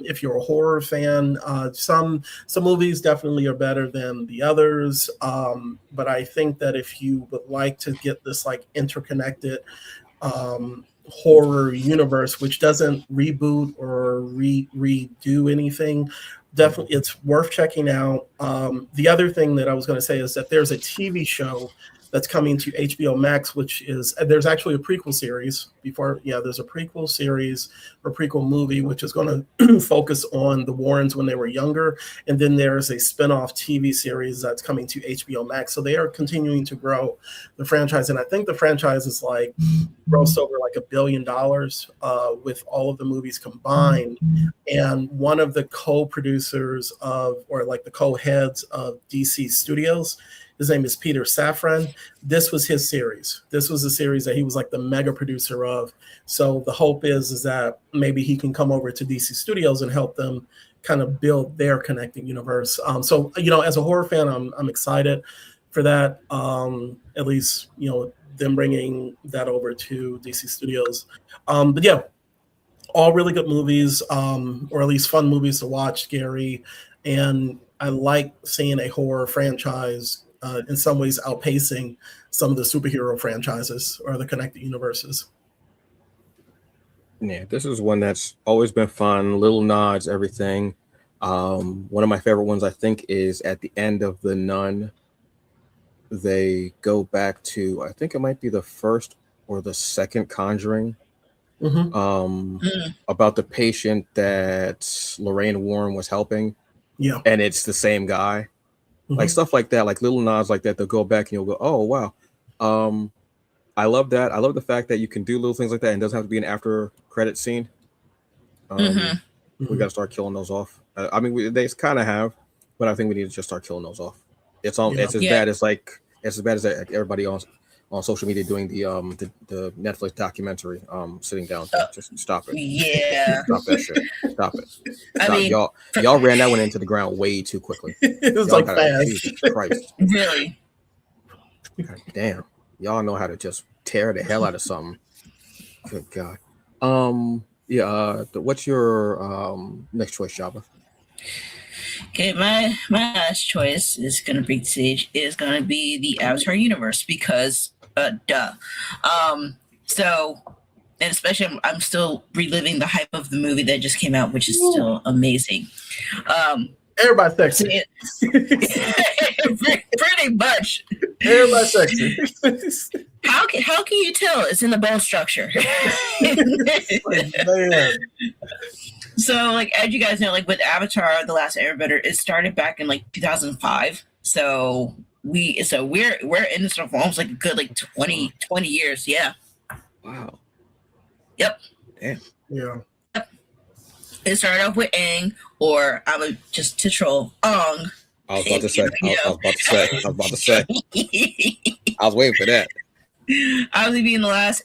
if you're a horror fan. Some movies definitely are better than the others, but I think that if you would like to get this like interconnected horror universe, which doesn't reboot or redo anything, definitely it's worth checking out. The other thing that I was going to say is that there's a TV show that's coming to HBO Max, which is, there's actually a prequel series there's a prequel series or prequel movie, which is going to focus on the Warrens when they were younger. And then there's a spin-off TV series that's coming to HBO Max. So they are continuing to grow the franchise. And I think the franchise is like grossed over like $1 billion with all of the movies combined. And one of the co-producers or like the co-heads of DC Studios, his name is Peter Safran. This was his series. This was a series that he was like the mega producer of. So the hope is that maybe he can come over to DC Studios and help them kind of build their connecting universe. So as a horror fan, I'm excited for that. At least them bringing that over to DC Studios. But yeah, all really good movies, or at least fun movies to watch, scary, and I like seeing a horror franchise in some ways outpacing some of the superhero franchises or the connected universes. Yeah, this is one that's always been fun. Little nods, everything. One of my favorite ones, I think, is at the end of The Nun. They go back to, I think it might be the first or the second Conjuring, about the patient that Lorraine Warren was helping. Yeah, and it's the same guy. Like stuff like that, like little nods like that. They'll go back and you'll go, oh wow. I love that. I love the fact that you can do little things like that and it doesn't have to be an after credit scene. We got to start killing those off. I mean, they kind of have, but I think we need to just start killing those off. It's bad as it's as bad as everybody on social media doing the Netflix documentary. Sitting down, just stop it. Yeah, stop that shit. Stop it. I mean, y'all ran that one into the ground way too quickly. It was y'all like fast. Jesus Christ. Really? God damn. Y'all know how to just tear the hell out of something. Good God. What's your next choice, Jabba? Okay, my last choice is gonna be the Avatar universe because duh. So, and especially I'm still reliving the hype of the movie that just came out, which is still amazing. Everybody's sexy. Pretty much. Everybody's sexy. How can you tell? It's in the bone structure. Man. So, like, as you guys know, like with Avatar: The Last Airbender, it started back in like 2005. So we're in this for almost like a good like 20 years. Yeah. Wow. Yep. Damn. Yeah. It started off with Aang, or I would just to troll Ong. I was about to say. I was waiting for that. Obviously, being the last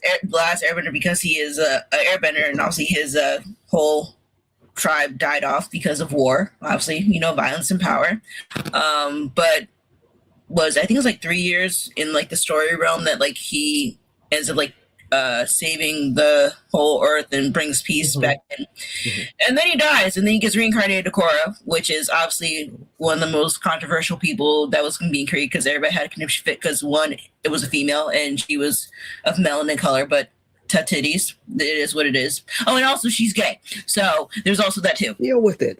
Airbender because he is a Airbender, and obviously his whole tribe died off because of war. Obviously, violence and power. But I think it was like 3 years in like the story realm that like he ends up like saving the whole earth and brings peace back in. And then he dies, and then he gets reincarnated to Korra, which is obviously one of the most controversial people that was being created because everybody had a conniption fit because one, it was a female and she was of melanin color, but titties, it is what it is. Oh, and also she's gay, so there's also that too. Deal with it.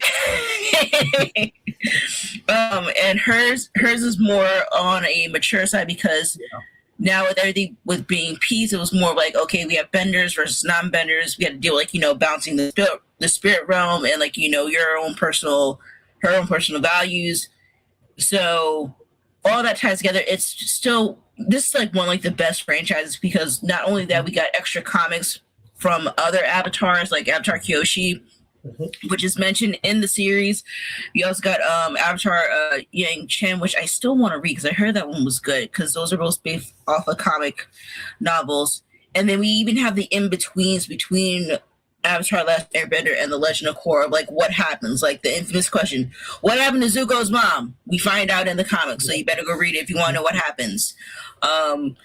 And hers is more on a mature side because now with everything with being peace, it was more like, okay, we have benders versus non-benders. We had to deal like, bouncing the spirit realm and like, her own personal values. So all that ties together. It's still, this is like one like the best franchises because not only that, we got extra comics from other avatars like Avatar Kyoshi, which is mentioned in the series. We also got Avatar Yang Chen, which I still want to read because I heard that one was good because those are both based off of comic novels. And then we even have the in-betweens between Avatar Last Airbender and The Legend of Korra. Like, what happens? Like, the infamous question, what happened to Zuko's mom? We find out in the comics, so you better go read it if you want to know what happens. And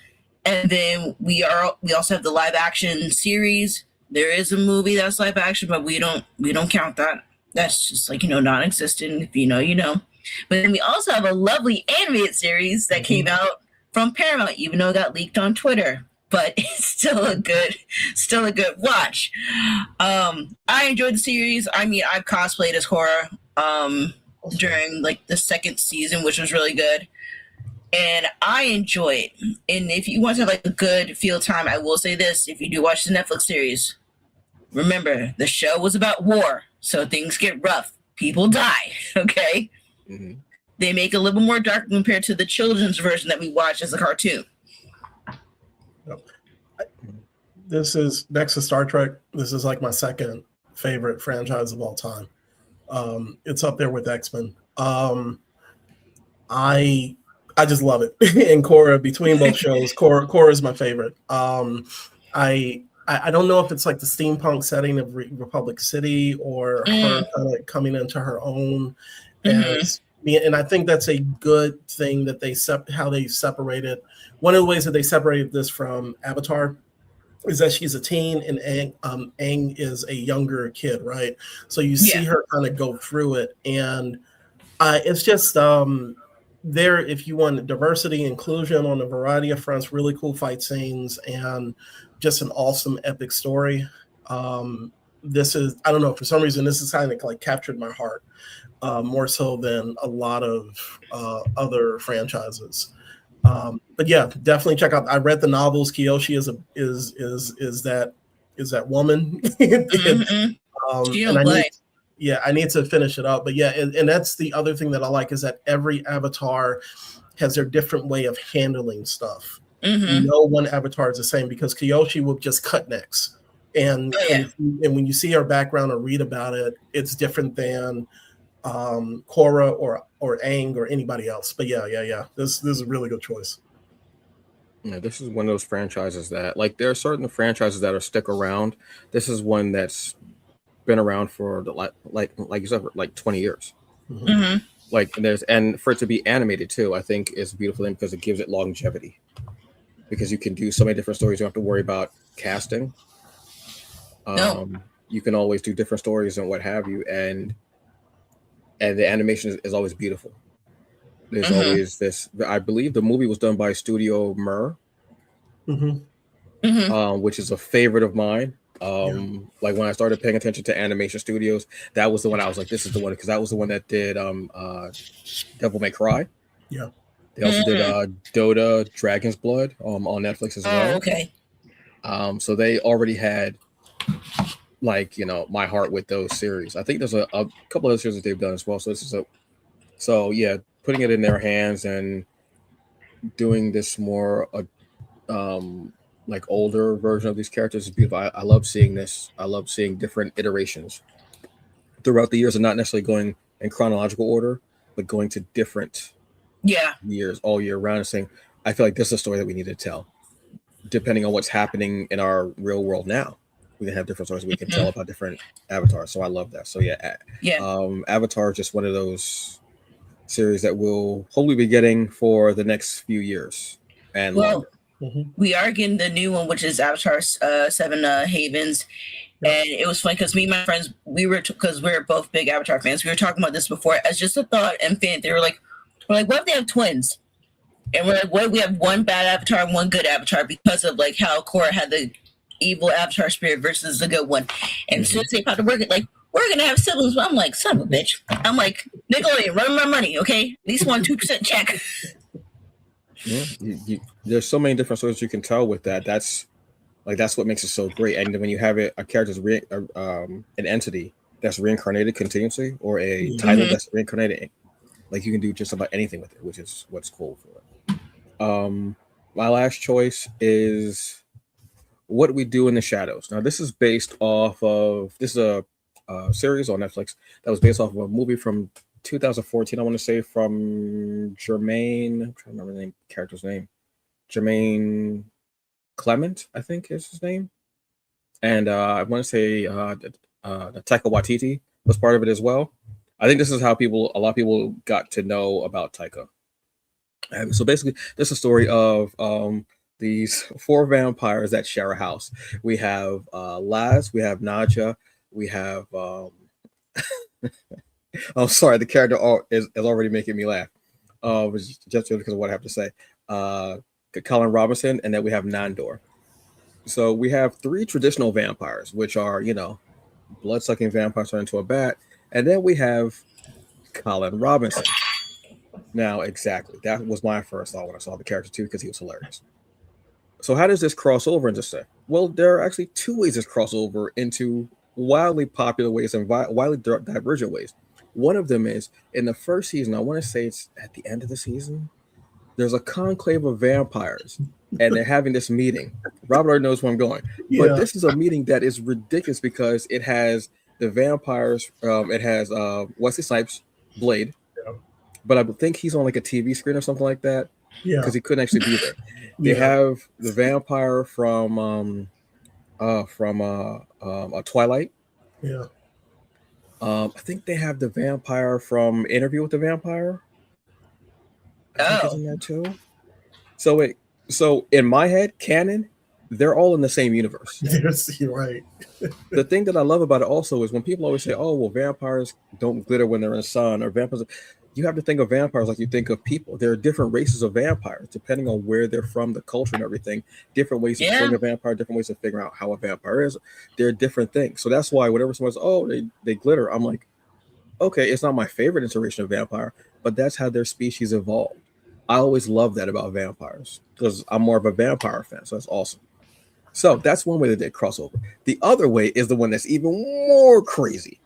then we also have the live-action series. There is a movie that's live action, but we don't count that. That's just like, non-existent. If you know, you know. But then we also have a lovely animated series that came out from Paramount, even though it got leaked on Twitter. But it's still a good watch. I enjoyed the series. I mean, I've cosplayed as Korra during like the second season, which was really good. And I enjoy it. And if you want to have like a good feel time, I will say this. If you do watch the Netflix series, remember the show was about war. So things get rough. People die. Okay? They make it a little more dark compared to the children's version that we watch as a cartoon. This is next to Star Trek. This is like my second favorite franchise of all time. It's up there with X-Men. I just love it. And Korra, between both shows, Korra is my favorite. I don't know if it's like the steampunk setting of Republic City or her kind of coming into her own as me. And I think that's a good thing that how they separated. One of the ways that they separated this from Avatar is that she's a teen and Aang is a younger kid, right? So you see her kind of go through it. And it's just there, if you want diversity, inclusion on a variety of fronts, really cool fight scenes, and just an awesome epic story. This is, I don't know, for some reason, this is kind of like captured my heart more so than a lot of other franchises. But yeah, definitely check out. I read the novels. Kyoshi is that woman. I need to finish it up. But yeah, and that's the other thing that I like is that every avatar has their different way of handling stuff. No one avatar is the same because Kyoshi will just cut necks. And when you see her background or read about it, it's different than Korra or Aang or anybody else. But yeah. This is a really good choice. Yeah, this is one of those franchises that, like, there are certain franchises that are stick around. This is one that's been around for like you said, for like 20 years. Like, and for it to be animated too, I think is a beautiful thing because it gives it longevity. Because you can do so many different stories, you don't have to worry about casting. You can always do different stories and what have you, and the animation is always beautiful. There's always this. I believe the movie was done by Studio Mir, which is a favorite of mine. Like when I started paying attention to animation studios, that was the one I was like, this is the one, because that was the one that did Devil May Cry. Yeah. They also did Dota Dragon's Blood on Netflix as well. Okay. So they already had, like, my heart with those series. I think there's a couple other series that they've done as well. So this is putting it in their hands and doing this more like older version of these characters is beautiful. I love seeing this. I love seeing different iterations throughout the years and not necessarily going in chronological order, but going to different years all year round and saying, I feel like this is a story that we need to tell. Depending on what's happening in our real world now, we can have different stories we can tell about different avatars. So I love that. So Avatar is just one of those series that we'll hopefully be getting for the next few years and longer. We are getting the new one, which is Avatar 7 Havens. Yep. And it was funny because me and my friends, because we're both big Avatar fans, we were talking about this before as just a thought and fan. They were like, what if they have twins? And we're like, what if we have one bad Avatar and one good Avatar because of like how Korra had the evil Avatar spirit versus the good one. And as soon as they popped up, we're gonna have siblings. But I'm like, son of a bitch. I'm like, Nickelodeon, run my money, okay? At least 1-2% check. Yeah, there's so many different stories you can tell with that. That's what makes it so great. And when you have a character's an entity that's reincarnated continuously, or a title that's reincarnated, like you can do just about anything with it, which is what's cool for it. My last choice is What We Do in the Shadows. Now, this is based off of a series on Netflix that was based off of a movie from 2014. I want to say from Jermaine. I'm trying to remember the character's name. Jermaine Clement, I think is his name. And I want to say Taika Waititi was part of it as well. I think this is how a lot of people got to know about Taika. And so basically, this is a story of these 4 vampires that share a house. We have Laz, we have Naja, we have I'm sorry, the character is already making me laugh. Just because of what I have to say. Colin Robinson, and then we have Nandor. So we have 3 traditional vampires, which are, blood-sucking vampires turned into a bat. And then we have Colin Robinson. Now, exactly. That was my first thought when I saw the character too, because he was hilarious. So how does this cross over into say? Well, there are actually 2 ways this cross over into wildly popular ways and wildly divergent ways. One of them is in the first season, I want to say it's at the end of the season, there's a conclave of vampires and they're having this meeting. Robert already knows where I'm going. Yeah. But this is a meeting that is ridiculous because it has the vampires, it has Wesley Snipes, Blade, but I think he's on like a TV screen or something like that because he couldn't actually be there. They have the vampire from Twilight. Yeah. I think they have the vampire from Interview with the Vampire. I think it's in that too. So in my head, canon, they're all in the same universe. Yes, you're right. The thing that I love about it also is when people always say, "Oh, well, vampires don't glitter when they're in the sun," or vampires. You have to think of vampires like you think of people. There are different races of vampires depending on where they're from, the culture and everything. Different ways of killing a vampire, different ways of figuring out how a vampire is. There are different things. So that's why whenever someone says, "Oh, they glitter," I'm like, okay, it's not my favorite iteration of vampire, but that's how their species evolved. I always love that about vampires because I'm more of a vampire fan. So that's awesome. So that's one way that they cross over. The other way is the one that's even more crazy.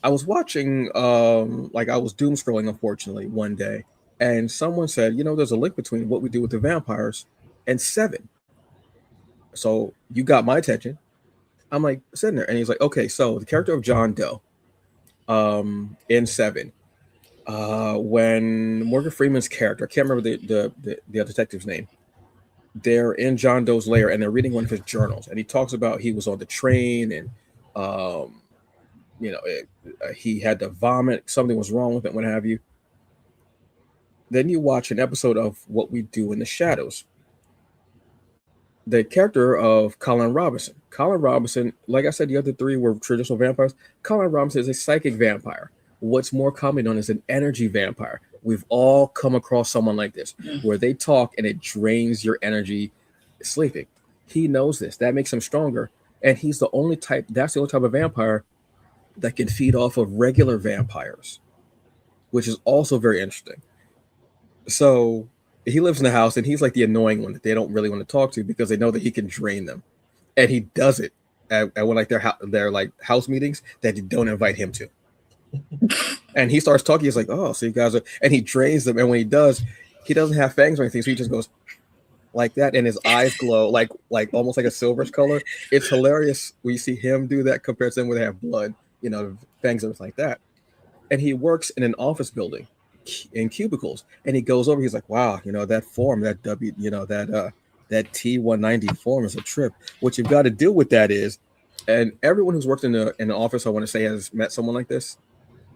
I was watching, I was doom scrolling, unfortunately, one day, and someone said, there's a link between What We Do with the Vampires and Seven. So you got my attention. I'm like sitting there, and he's like, okay, so the character of John Doe, in Seven, when Morgan Freeman's character, I can't remember the detective's name, they're in John Doe's lair and they're reading one of his journals, and he talks about he was on the train and he had to vomit, something was wrong with it, what have you. Then you watch an episode of What We Do in the Shadows. The character of Colin Robinson, like I said, the other 3 were traditional vampires. Colin Robinson is a psychic vampire. What's more commonly known as an energy vampire. We've all come across someone like this, where they talk and it drains your energy sleeping. He knows this. That makes him stronger. And that's the only type of vampire that can feed off of regular vampires, which is also very interesting. So he lives in the house and he's like the annoying one that they don't really want to talk to because they know that he can drain them. And he does it at one like their like house meetings that they don't invite him to. And he starts talking. He's like, "Oh, so you guys are," and he drains them. And when he does, he doesn't have fangs or anything, so he just goes like that, and his eyes glow like almost like a silverish color. It's hilarious when you see him do that compared to them where they have blood, fangs and everything like that. And he works in an office building in cubicles, and he goes over. He's like, "Wow, that form, that W, that T190 form is a trip. What you've got to do with that is," and everyone who's worked in the office, I want to say, has met someone like this.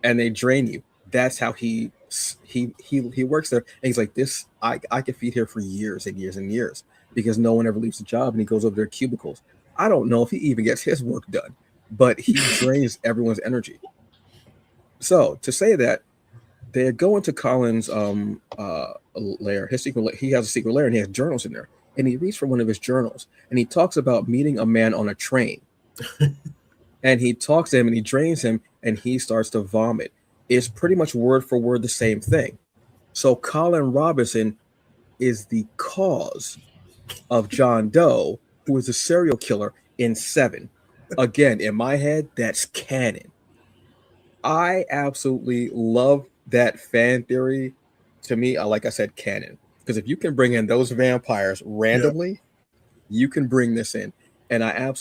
And they drain you. That's how he works there. And he's like, this, I could feed here for years and years and years. because no one ever leaves the job, and he goes over their cubicles. I don't know if he even gets his work done, but he drains everyone's energy. So to say that, they go into Colin's lair, his secret lair. He has a secret lair, and he has journals in there. And he reads from one of his journals, and he talks about meeting a man on a train. And he talks to him, and he drains him, and he starts to vomit. It's pretty much word for word the same thing. So Colin Robinson is the cause of John Doe, who is a serial killer in Seven. Again, in my head, that's canon. I absolutely love that fan theory. To me, like I said, canon. Because if you can bring in those vampires randomly, you can bring this in. And I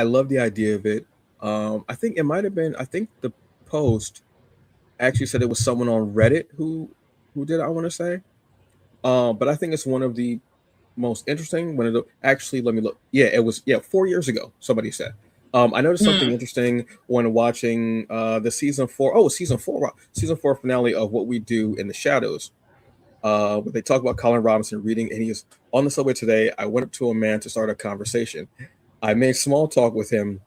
love the idea of it. I think it might have been, I think the post actually said it was someone on Reddit who did it, I want to say. But I think it's one of the most interesting. Actually, let me look. Yeah, it was 4 years ago. Somebody said. I noticed something interesting when watching the season 4. Oh, season 4 finale of What We Do in the Shadows. Where they talk about Colin Robinson reading, and he is on the subway today. I went up to a man to start a conversation. I made small talk with him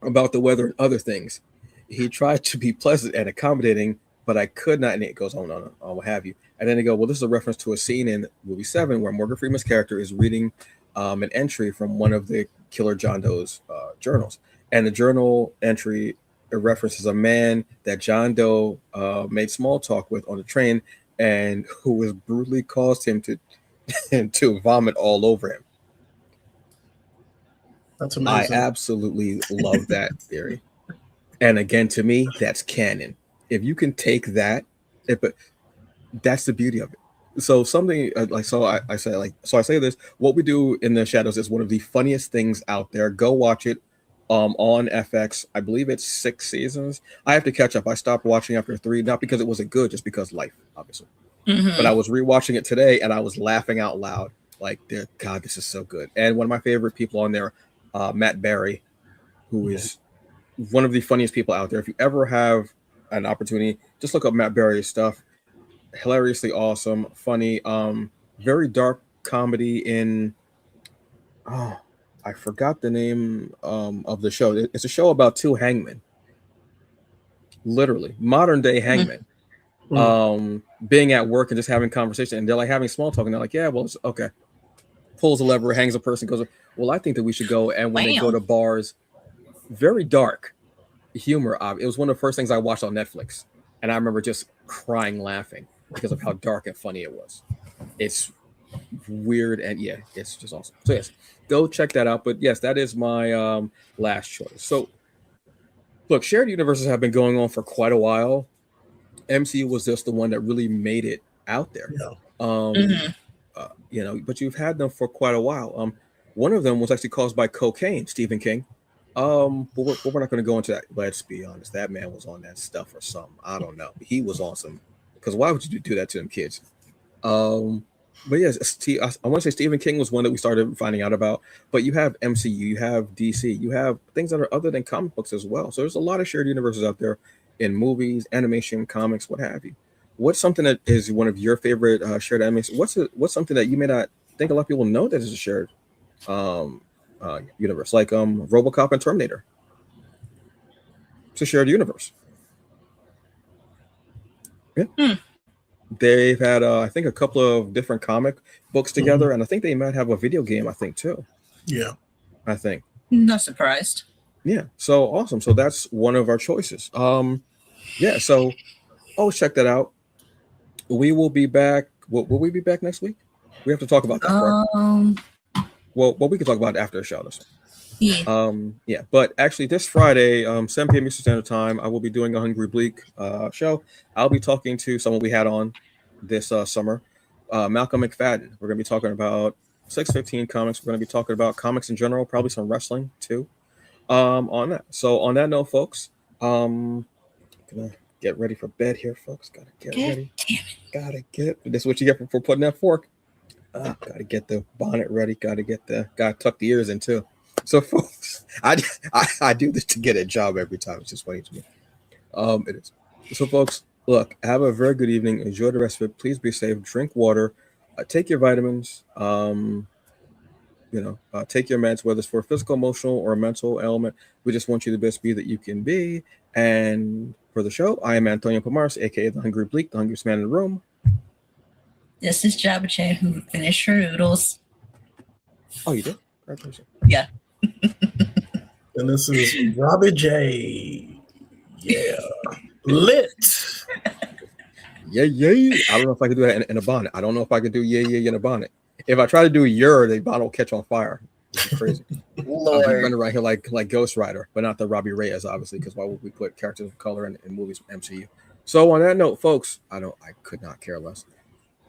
about the weather and other things. He tried to be pleasant and accommodating, but I could not. And it goes on, what have you. And then they go, well, this is a reference to a scene in movie 7 where Morgan Freeman's character is reading an entry from one of the killer John Doe's journals. And the journal entry references a man that John Doe made small talk with on the train, and who was brutally caused him to vomit all over him. That's amazing. I absolutely love that theory. And again, to me, that's canon. If you can take that, but that's the beauty of it. So something I say this. What We Do in the Shadows is one of the funniest things out there. Go watch it on FX. I believe it's 6 seasons. I have to catch up. I stopped watching after 3, not because it wasn't good, just because life, obviously. But I was rewatching it today, and I was laughing out loud. Like, God, this is so good. And one of my favorite people on there, Matt Berry, who is one of the funniest people out there. If you ever have an opportunity, just look up Matt Berry's stuff. Hilariously awesome, funny, very dark comedy in I forgot the name of the show. It's a show about 2 hangmen, literally modern day hangmen, being at work and just having conversation, and they're like having small talk, and they're like, yeah, well, it's okay. Pulls a lever, hangs a person, goes, well, I think that we should go. And when they go to bars, very dark humor. It was one of the first things I watched on Netflix, and I remember just crying laughing because of how dark and funny it was. It's weird, and it's just awesome. So yes, go check that out. But yes, that is my last choice. So look, shared universes have been going on for quite a while. MCU was just the one that really made it out there. But you've had them for quite a while. One of them was actually caused by cocaine, Stephen King. But we're not going to go into that. Let's be honest, that man was on that stuff or something. I don't know. He was awesome. Because why would you do that to them kids? But yes, I want to say Stephen King was one that we started finding out about. But you have MCU, you have DC, you have things that are other than comic books as well. So there's a lot of shared universes out there in movies, animation, comics, what have you. What's something that is one of your favorite shared animation? What's something that you may not think a lot of people know that is a shared universe, like RoboCop and Terminator? It's a shared universe. Yeah. They've had I think a couple of different comic books together, and I think they might have a video game, I think, too. Yeah. I think. Not surprised. Yeah. So awesome. So that's one of our choices. Yeah, so check that out. We will be back. Will we be back next week? We have to talk about that, correct? Well, we can talk about it after the show. Yeah. But actually, this Friday, 7 p.m. Eastern Standard Time, I will be doing a Hungry Bleak show. I'll be talking to someone we had on this summer, Malcolm McFadden. We're going to be talking about 615 comics. We're going to be talking about comics in general, probably some wrestling too. On that. So on that note, folks, gonna get ready for bed here, folks. Gotta get ready. Gotta get. This is what you get for putting that fork. Gotta get the bonnet ready. Gotta tuck the ears in too. So, folks, I do this to get a job every time. It's just funny to me. It is. So, folks, look, have a very good evening. Enjoy the rest of it. Please be safe. Drink water. take your vitamins. Take your meds, whether it's for physical, emotional, or mental ailment. We just want you the best be that you can be. And for the show, I am Antonio Pomares, aka the Hungry Bleak, the hungriest man in the room. This is Jabba Chan who finished her noodles. Oh, you did? Congratulations. Yeah. And this is Robbie J. Yeah. Lit. Yeah. I don't know if I could do that in a bonnet. I don't know if I could do yeah in a bonnet. If I try to do the bonnet will catch on fire. This is crazy. Lord. I'm running around here like Ghost Rider, but not the Robbie Reyes, obviously, because why would we put characters of color in movies with MCU? So on that note, folks, I could not care less.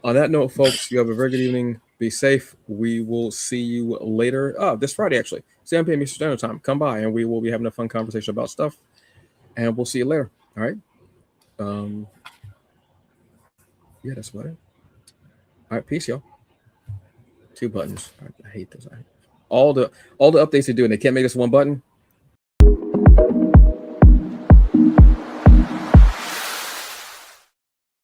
On that note, folks, you have a very good evening. Be safe. We will see you later. This Friday, actually. 7 p.m. Eastern Standard Time. Come by and we will be having a fun conversation about stuff. And we'll see you later. All right. Yeah, that's about it. All right, peace, y'all. 2 buttons. I hate this. All the updates they do, and they can't make this one button.